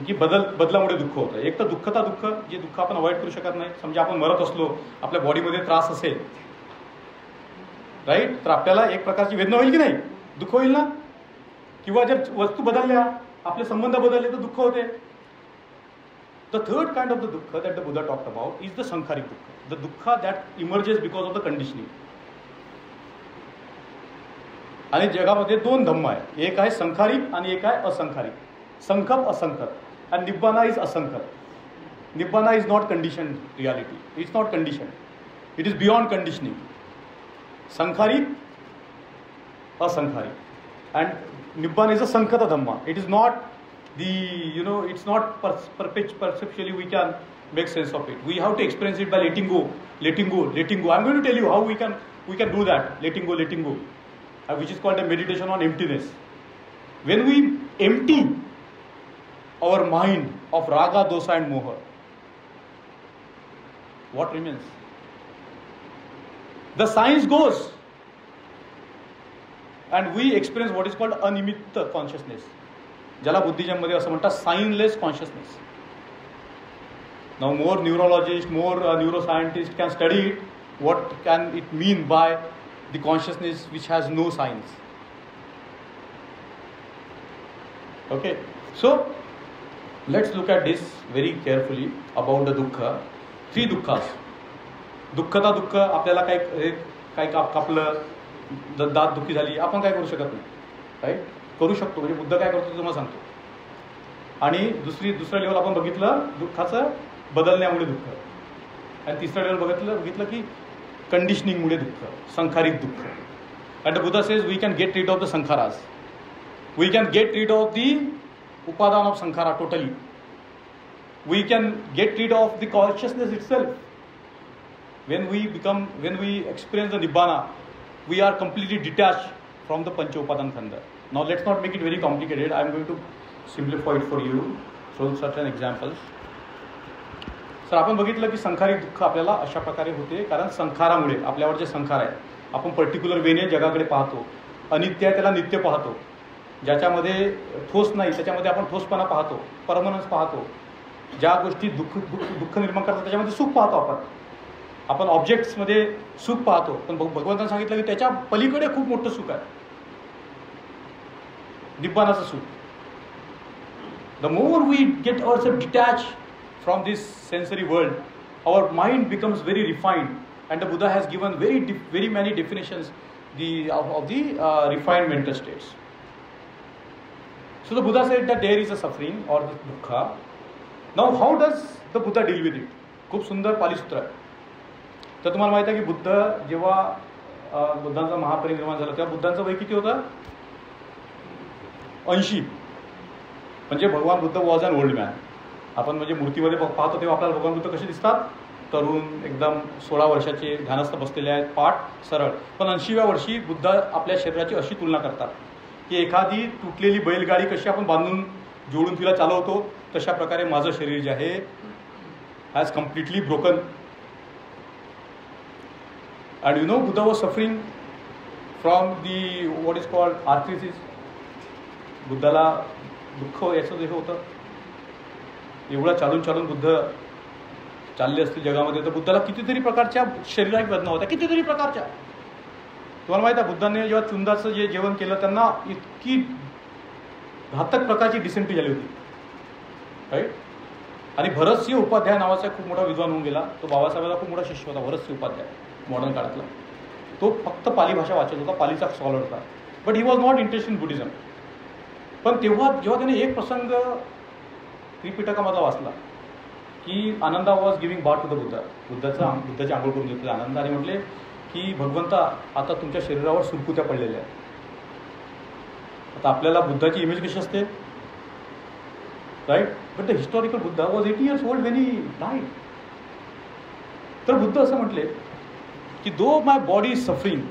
की बदलामुळे दुःख होतं. एक तर दुःखता दुःख, जे दुःख आपण अवॉइड करू शकत नाही. समजा आपण मरत असलो, आपल्या बॉडीमध्ये त्रास असेल, राईट, तर आपल्याला एक प्रकारची वेदना होईल की नाही? दुःख होईल ना? किंवा जर वस्तू बदलल्या, आपले संबंध बदलले तर दुःख होते. The third kind of the dukkha that the Buddha talked about is the sankharic dukkha, the dukkha that emerges because of the conditioning. आणि जगामध्ये 2 धम्म आहे, एक आहे संखारिक आणि एक आहे असंखारिक. संखप, असंखत. आणि निब्बाना इज असंखत. Nibbana is not condition reality. It's not condition. It is beyond conditioning. संखारिक, असंखारिक. अँड निब्बाना इज अ संखत dhamma. It is not it's not perceptually we can make sense of it. We have to experience it by letting go. I'm going to tell you how we can do that. Letting go, which is called a meditation on emptiness. When we empty our mind of raga, dosa and moha, what remains? The science goes and we experience what is called animitta consciousness, ज्याला बुद्धिजममध्ये असं म्हणतात signless consciousness. Now more neurologist, more neuroscientist can study it. What can it mean by the consciousness which has no signs? Okay, so let's look at this very carefully about the दुःख. 3 दुःखास. दुःखता दुःख, आपल्याला काय कापलं, दात दुखी झाली, आपण काय करू शकत नाही, राईट? करू शकतो, म्हणजे बुद्ध काय करतो तुम्हाला सांगतो. आणि दुसरं लेवल आपण बघितलं दुःखाचं बदलण्यामुळे दुःख. आणि तिसरं लेवल बघितलं की कंडिशनिंगमुळे दुःख, संखारिक दुःख. And the Buddha says we can get rid of the संखारास. We can get rid of the उपादान ऑफ संखारा totally. We can get rid of the consciousness itself. when we experience the nibbana, we are completely detached from the pancha upadana khanda. Now let's not make it very complicated. I am going to simplify it for you through certain examples. Sir, आपण बघितलं की संखारिक दुःख आपल्याला अशा प्रकारे होते, कारण संखारामुळे आपल्यावर जे संखार आहे, आपण पर्टिक्युलर वेने जगाकडे पाहतो. अनित्य आहे त्याला नित्य पाहतो. ज्याच्यामध्ये ठोस नाही त्याच्यामध्ये आपण ठोसपणा पाहतो, परमनन्स पाहतो. ज्या गोष्टी दुःख निर्माण करतात त्याच्यामध्ये सुख पाहतो. आपण ऑब्जेक्ट्समध्ये सुख पाहतो, पण भगवंताने सांगितलं की त्याच्या पलीकडे खूप मोठं सुख आहे, निब्बानाचं सुख. The more we get ourself detach from this sensory world, our mind becomes very refined, and the Buddha has given very many definitions of the refined mental states. So the Buddha said that there is a suffering or the dukkha. Now how does the Buddha deal with it? खूप सुंदर पालीसूत्र आहे. तर तुम्हाला माहिती आहे की बुद्ध जेव्हा बुद्धांचा महापरिनिर्वाण झालं तेव्हा बुद्धांचं वय किती होतं? 80. म्हणजे भगवान Buddha was an old man. आपण म्हणजे मूर्तीमध्ये पाहतो तेव्हा आपल्याला भगवान बुद्ध कसे दिसतात? तरुण, एकदम 16 वर्षाचे, ध्यानस्थ बसलेले आहेत, पाठ सरळ. पण 80व्या वर्षी बुद्ध आपल्या शरीराची अशी तुलना करतात की एखादी तुटलेली बैलगाडी कशी आपण बांधून जोडून तिला चालवतो तशा प्रकारे माझं शरीर जे आहे has completely broken. And you know Buddha was suffering from the what is called arthritis. बुद्धाला दुःख याचं जे होतं, एवढं चालून चालून बुद्ध चालले असतील जगामध्ये, तर बुद्धाला कितीतरी प्रकारच्या शारीरिक वेदना होत्या, कितीतरी प्रकारच्या. तुम्हाला माहिती आहे बुद्धाने जेव्हा चुंदाचं जे जेवण केलं त्यांना इतकी घातक प्रकारची डिसेंट्री झाली होती, राईट. आणि भरतसिंह उपाध्याय नावाचा खूप मोठा विद्वान होऊन गेला. तो बाबासाहेबांचा खूप मोठा शिष्य होता, भरतसिंह उपाध्याय, मॉडर्न काळातला. तो फक्त पाली भाषा वाचत होता, पालीचा स्कॉलर होता, but he was not interested in Buddhism. पण जेव्हा त्याने एक प्रसंग त्रिपिटकामधला वाचला की Ananda was giving bath to the Buddha, बुद्धाची आंघोळ करून घेतली आनंद, आणि म्हटले की भगवंता आता तुमच्या शरीरावर सुरकुत्या पडलेल्या आहेत. आता आपल्याला बुद्धाची इमेज कशी असते, right. But the historical Buddha was 80 years old when he died. तर बुद्ध असं म्हटले की though my body is suffering,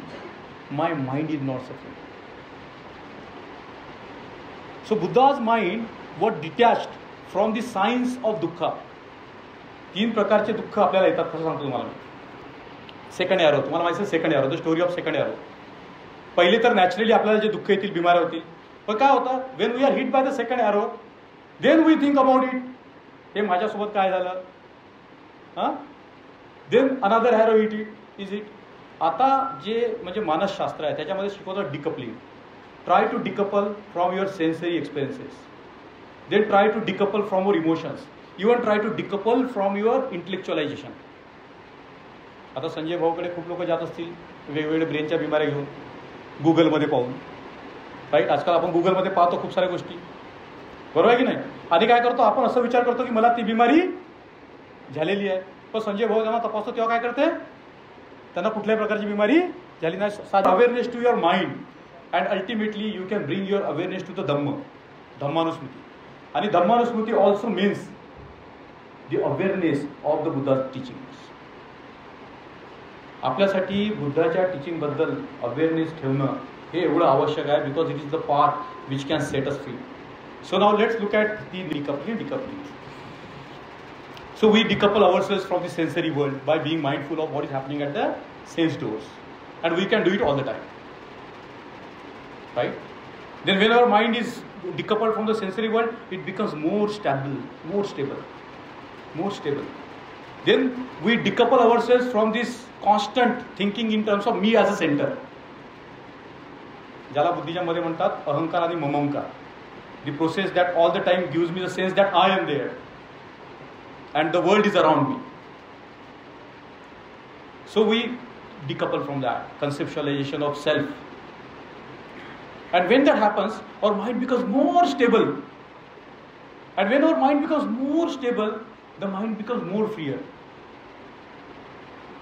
my mind is not suffering. So Buddha's mind was detached from the science of दुःख. 3 प्रकारचे दुःख आपल्याला येतात, कसं सांगतो तुम्हाला मी. सेकंड एरो, तुम्हाला माहिती आहे second arrow, the story of second arrow. पहिले तर नॅचरली आपल्याला जे दुःख येतील, बिमाऱ्या होतील, पण काय होतं, when we are hit by the second arrow then we think about it. हे माझ्यासोबत काय झालं, हां, then another arrow hit it is it. आता जे म्हणजे मानसशास्त्र आहे त्याच्यामध्ये शिकवतं decoupling. Try to decouple from your sensory experiences, then try to decouple from your emotions, even try to decouple from your intellectualization. आता संजय भाऊकडे खूप लोक जात असतील वेगवेगळे ब्रेनच्या बिमाऱ्या घेऊन, गुगलमध्ये पाहून, राईट. आजकाल आपण गुगलमध्ये पाहतो खूप साऱ्या गोष्टी, बरोबर आहे की नाही. आधी काय करतो आपण, असं विचार करतो की मला ती बिमारी झालेली आहे, पण संजय भाऊ जेव्हा तपासतो तेव्हा काय करते, त्यांना कुठल्याही प्रकारची बिमारी झाली नाही. Awareness to your mind and ultimately you can bring your awareness to the धम्मानुस्मृती. आणि धम्मानुस्मृती also means the awareness of the Buddha teachings. आपल्यासाठी बुद्धाच्या टीचिंगबद्दल अवेअरनेस ठेवणं हे एवढं आवश्यक आहे, because it is the part which can set us free. So now let's look at the decoupling. So we decouple ourselves from the sensory world by being mindful of what is happening at the sense doors, and we can do it all the time, right? Then when our mind is decoupled from the sensory world, it becomes more stable. Then we decouple ourselves from this constant thinking in terms of me as a center, ज्याला Buddhism मध्ये म्हणतात अहंकार आणि ममंकार. The process that all the time gives me the sense that I am there and the world is around me. So we decouple from that conceptualization of self. And when that happens, our mind becomes more stable. And when our mind becomes more stable, the mind becomes more freer.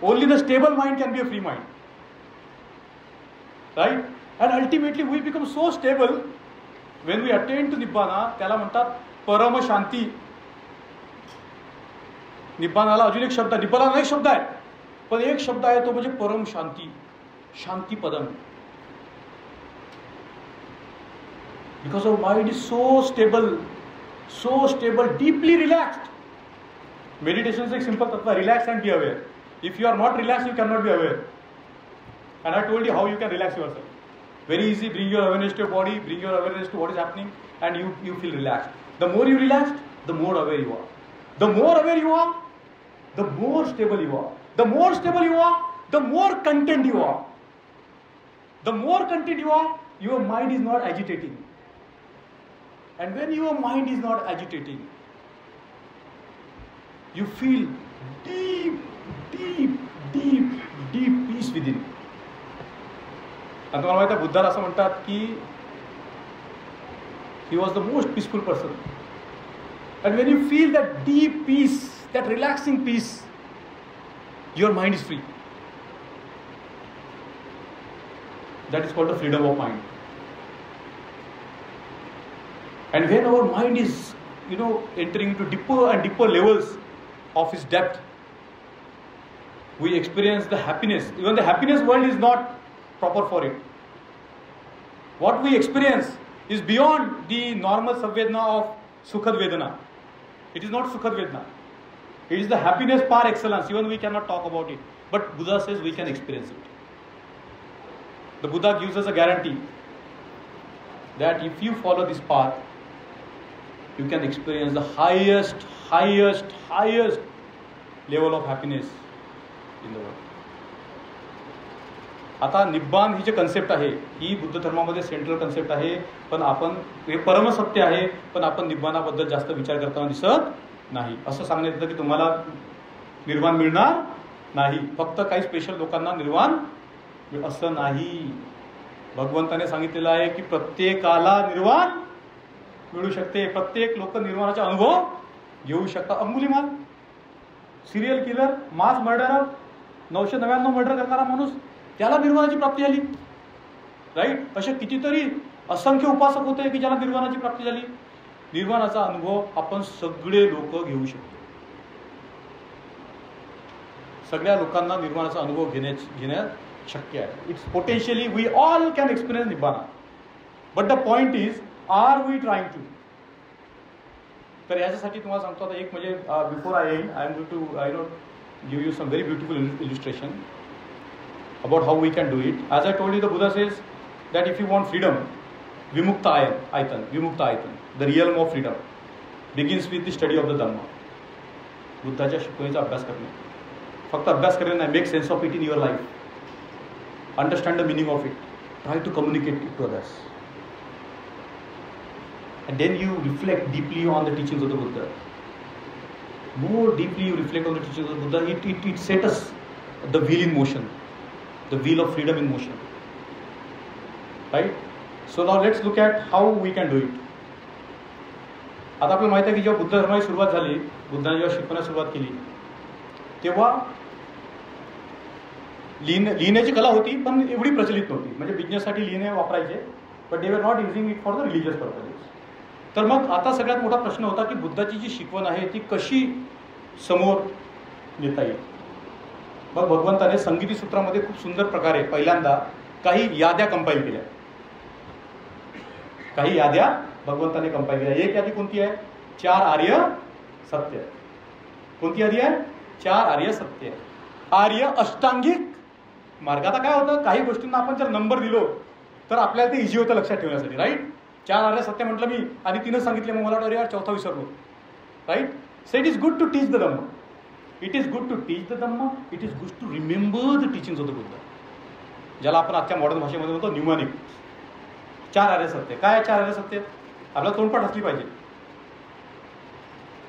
Only the stable mind can be a free mind. Right? And ultimately we become so stable. When we attain to Nibbana, त्याला म्हणतात परम शांती. निब्बानाला अजून एक शब्द आहे, निब्बानाला एक शब्द आहे, पण एक शब्द आहे तो म्हणजे परम शांती, शांती पदम. Because our mind is so stable, deeply relaxed. Meditation is एक simple तत्व, relax and be aware. If you are not relaxed, you cannot be aware. And I told you how you can relax yourself. Very easy, bring your awareness to your body, bring your awareness to what is happening, and you feel relaxed. The more you relaxed, the more aware you are. The more aware you are, the more stable you are. The more stable you are, the more content you are. The more content you are, your mind is not agitating. And when your mind is not agitating, you feel deep peace within. आणि तुम्हाला माहिती आहे बुद्धाला असं म्हणतात की he was the most peaceful person. And when you feel that deep peace, that relaxing peace, your mind is free. That is called the freedom of mind. And when our mind is, entering into deeper and deeper levels of its depth, we experience the happiness. Even the happiness world is not proper for it. What we experience is beyond the normal samvedana of sukhad vedana. It is not Sukhad Vedna. It is the happiness par excellence. Even we cannot talk about it. But Buddha says we can experience it. The Buddha gives us a guarantee that if you follow this path, you can experience the highest level of happiness in the world. आता निब्बान ही जी concept आहे ही बुद्ध धर्मामध्ये central concept आहे, पण आपण हे परमसत्य आहे, पण आपण निब्बानाबद्दल जास्त विचार करताना दिसत नाही. असं सांगण्यात येतं की तुम्हाला निर्वाण मिळणार नाही, फक्त काही स्पेशल लोकांना निर्वाण, असं नाही. भगवंताने सांगितलेलं आहे की प्रत्येकाला निर्वाण मिळू शकते, प्रत्येक लोक निर्वाणाचा अनुभव घेऊ शकतात. अंगुलीमाल सिरियल किलर, मास मर्डरर, 999 मर्डर करणारा माणूस, त्याला निर्वाणाची प्राप्ती झाली. राईट. असे कितीतरी असंख्य उपासक होते की ज्याला निर्वाणाची प्राप्ती झाली. निर्वाणाचा अनुभव आपण सगळे लोक घेऊ शकतो. सगळ्या लोकांना निर्वाणाचा अनुभव घेण्यात शक्य आहे. It's potentially we all can experience nibbana. But the point is, are we trying to. तर याच्यासाठी तुम्हाला सांगतो आता एक म्हणजे before I am going to give you some very beautiful illustration about how we can do it. As I told you, the Buddha says that if you want freedom, Vimukta Aitan, the realm of freedom, begins with the study of the Dhamma. बुद्धाच्या शिकवणीचा अभ्यास करणे. फक्त अभ्यास करणे नाही, make sense of it in your life. Understand the meaning of it. Try to communicate it to others. And then you reflect deeply on the teachings of the Buddha. More deeply you reflect on the teachings of the Buddha, it set us the wheel in motion. The wheel of freedom in motion. Right? So now let's look at how we can do it. आता आपल्याला माहिती आहे की जेव्हा बुद्ध धर्माची सुरुवात झाली, बुद्धाने जेव्हा शिकवण्यास सुरुवात केली, तेव्हा लिहिण्याची कला होती, पण एवढी प्रचलित नव्हती. म्हणजे बिझनेससाठी लिहिणे वापरायचे, but they were not using it for the religious purposes. तर मग आता सगळ्यात मोठा प्रश्न होता की बुद्धाची जी शिकवण आहे ती कशी समोर नेता येईल. मग भगवंताने संगीती सूत्रामध्ये खूप सुंदर प्रकारे पहिल्यांदा काही याद्या कंपाईल केल्या. काही याद्या भगवंताने कंपाईल केल्या. एक यादी कोणती आहे? 4 आर्य सत्य. कोणती यादी आहे? 4 आर्य सत्य. आर्य अष्टांगिक मार्ग. आता काय होतं, काही गोष्टींना आपण जर नंबर दिलो तर आपल्याला ते इझी होतं लक्षात ठेवण्यासाठी. राईट. 4 आर्य सत्य म्हटलं मी आणि 3 सांगितले, मग मला वाटतं यार 4था विसरलो. Right. So it is good to teach the Dhamma. It is good to teach the Dhamma. It is good to remember the teachings of the Buddha. ज्याला आपण आजच्या मॉडर्न भाषेमध्ये म्हणतो न्यूमॅनिक. 4 आर्य सत्य. काय 4 आर्य सत्य? आपल्याला तोंडपाठ असली पाहिजे.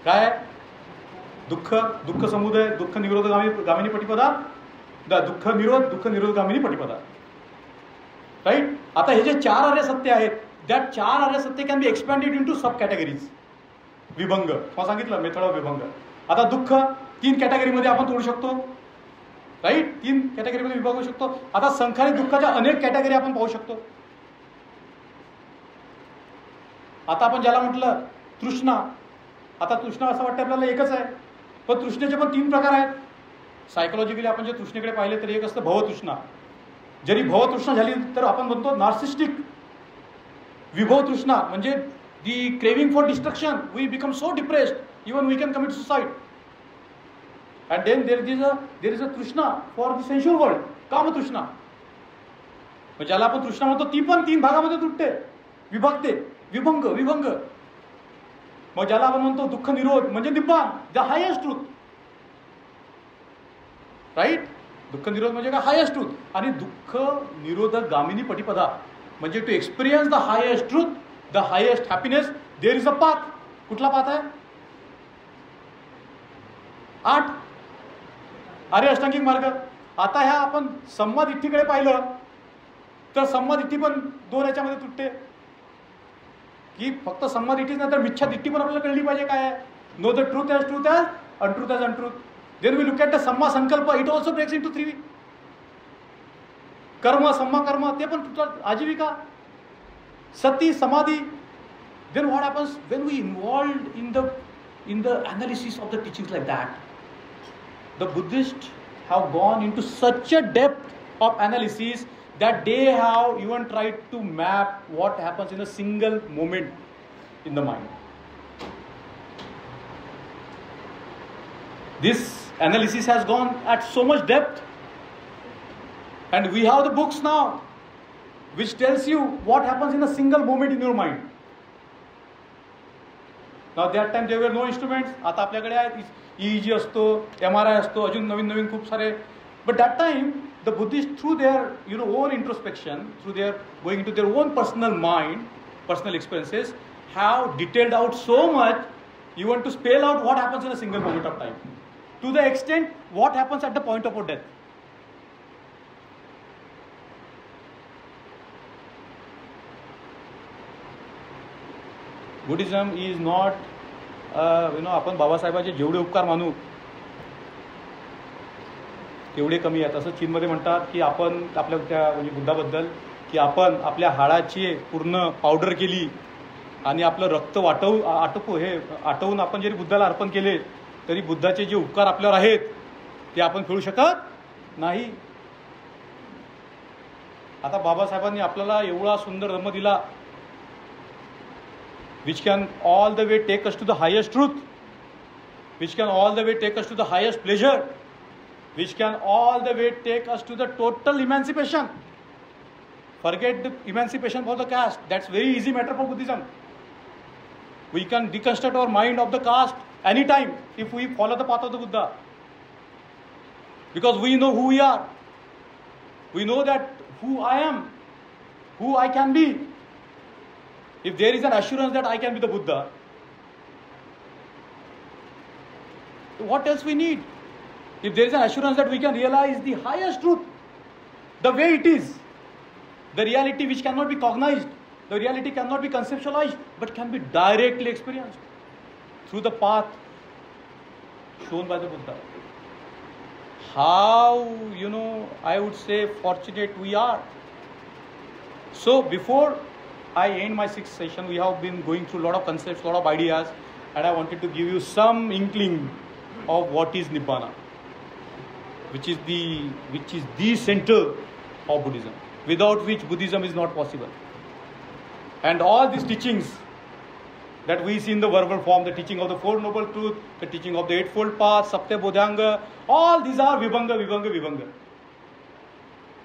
काय? दुःख समुदय, दुःख निरोध गामिनी पटिपदा, दुःख निरोध गामिनी पटिपदा. राईट. आता हे जे 4 आर्य सत्य आहेत, दॅट 4 आर्य सत्य कॅन बी एक्सपॅन्डेड इन टू सब कॅटेगरीज. विभंग मला सांगितलं, मेथड ऑफ विभंग. आता दुःख 3 कॅटेगरीमध्ये आपण तोडू शकतो. राईट. 3 कॅटेगरीमध्ये विभागू शकतो. आता संख्याने दुःखाच्या अनेक कॅटेगरी आपण पाहू शकतो. आता आपण ज्याला म्हटलं तृष्णा, आता तृष्णा असं वाटतं आपल्याला एकच आहे, पण तृष्णेचे पण 3 प्रकार आहेत. सायकोलॉजिकली आपण जे तृष्णेकडे पाहिले तर एक असतं भवतृष्णा. जरी भवतृष्णा झाली तर आपण म्हणतो नार्सिस्टिक. विभव तृष्णा म्हणजे the craving for destruction. We become so depressed, even we can commit suicide. And then there is a तृष्णा फॉर द सेन्शुअल वर्ल्ड. कामतृष्णा. ज्याला आपण तृष्णा म्हणतो ती पण 3 भागामध्ये तुटते, विभक्ते. विभंग. मग ज्याला आपण म्हणतो दुःख निरोध म्हणजे Nibbana, the highest truth. Right. दुःख निरोध म्हणजे काय? Highest truth. आणि दुःख निरोध गामिनी पटिपदा म्हणजे to experience the highest truth, the highest happiness, there is a path. कुठला पाथ आहे? 8 आर्य अष्टांगिक मार्ग. आता ह्या आपण सम्मा दिठ्ठीकडे पाहिलं तर सम्मा दिठ्ठी पण 2 याच्यामध्ये तुटते. की फक्त सम्मा दिठ्ठीच नाही तर मिथ्या दिठ्ठी पण आपल्याला कळली पाहिजे काय आहे. Know the truth as untruth as untruth. Then we look at the सम्मा संकल्प. It also breaks into 3 कर्म. सम्मा कर्म ते पण तुटतात. आजीविका, सती, समाधी. Then what happens when we involved in the analysis of the teachings like that? The Buddhists have gone into such a depth of analysis that they have even tried to map what happens in a single moment in the mind. This analysis has gone at so much depth. And we have the books now, which tells you what happens in a single moment in your mind. Now that time there were no instruments. आता आपल्याकडे आहेत EEG असतो, MRI असतो, अजून नवीन खूप सारे. But that time the Buddhists, through their own introspection, through their going into their own personal mind, personal experiences, have detailed out so much. You want to spell out what happens in a single moment of time, to the extent what happens at the point of our death. Buddhism is not, आपण बाबासाहेबांचे जेवढे उपकार मानू तेवढे कमी आहेत. असं चीनमध्ये म्हणतात की आपण आपल्या त्या म्हणजे बुद्धाबद्दल की आपण आपल्या हाडाची पूर्ण पावडर केली आणि आपलं रक्त आटवून आपण जरी बुद्धाला अर्पण केले तरी बुद्धाचे जे उपकार आपल्यावर आहेत ते आपण फेडू शकत नाही. आता बाबासाहेबांनी आपल्याला एवढा सुंदर धर्म दिला, which can all the way take us to the highest truth, which can all the way take us to the highest pleasure, which can all the way take us to the total emancipation. Forget the emancipation for the caste. That's very easy matter for Buddhism. We can deconstruct our mind of the caste anytime if we follow the path of the Buddha. Because we know who we are. We know that who I am, who I can be. If there is an assurance that I can be the Buddha, what else we need? If there is an assurance that we can realize the highest truth, the way it is, the reality which cannot be cognized, the reality cannot be conceptualized, but can be directly experienced through the path shown by the Buddha. How, I would say fortunate we are. So before I end my 6th session, we have been going through a lot of concepts, a lot of ideas, and I wanted to give you some inkling of what is Nibbana, which is the center of Buddhism, without which Buddhism is not possible. And all these teachings that we see in the verbal form, the teaching of the Four Noble Truths, the teaching of the Eightfold Path, Sapta Bodhanga, all these are Vibhanga.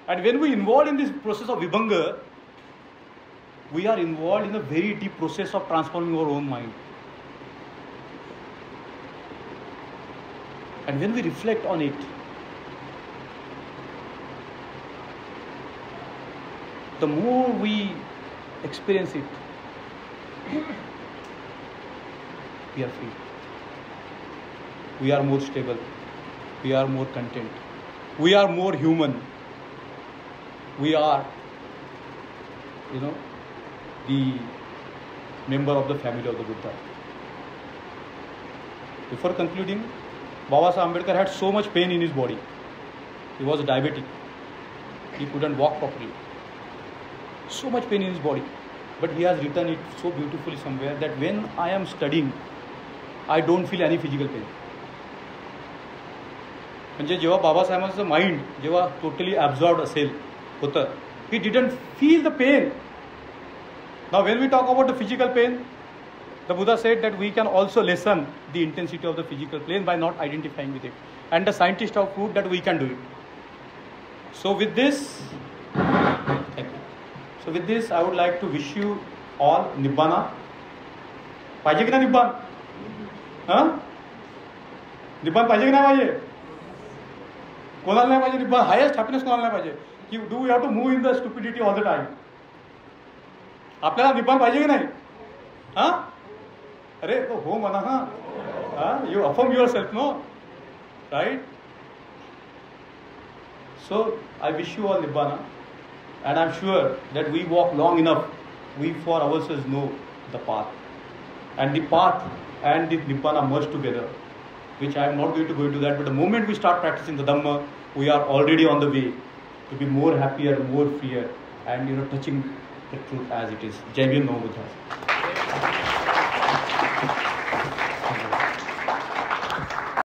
And when we involve in this process of Vibhanga, we are involved in a very deep process of transforming our own mind. And when we reflect on it, the more we experience it, we are free. We are more stable. We are more content. We are more human. We are, the member of the family of the Buddha. Before concluding, Babasaheb Ambedkar had so much pain in his body. He was diabetic. He couldn't walk properly. So much pain in his body. But he has written it so beautifully somewhere that when I am studying, I don't feel any physical pain. म्हणजे जेव्हा बाबासाहेबांचं mind जेव्हा totally absorb होतं, he didn't feel the pain. Now when we talk about the physical pain, the Buddha said that we can also lessen the intensity of the physical pain by not identifying with it. And the scientists have proved that we can do it. So with this, thank you. So with this, I would like to wish you all Nibbana. पाहिजे की नाही निब्बान? निब्बान पाहिजे की नाही पाहिजे? कोणाला नाही पाहिजे निब्बान? हायेस्ट हॅपीनेस कोणाला नाही पाहिजे? की do we have to move in the stupidity all the time. आपल्याला निब्बान पाहिजे की नाही? अरे तो हो म्हणा हा. You affirm yourself, no, right? So I wish you all Nibbana, and I'm sure that we walk long enough, we for ourselves know the path. And the path and the Nibbana merge together, which I am not going to go into that, but the moment we start practicing the Dhamma, we are already on the way to be more happier, more freer, and touching the truth as it is. Jai Bhim, Namo Buddhaya.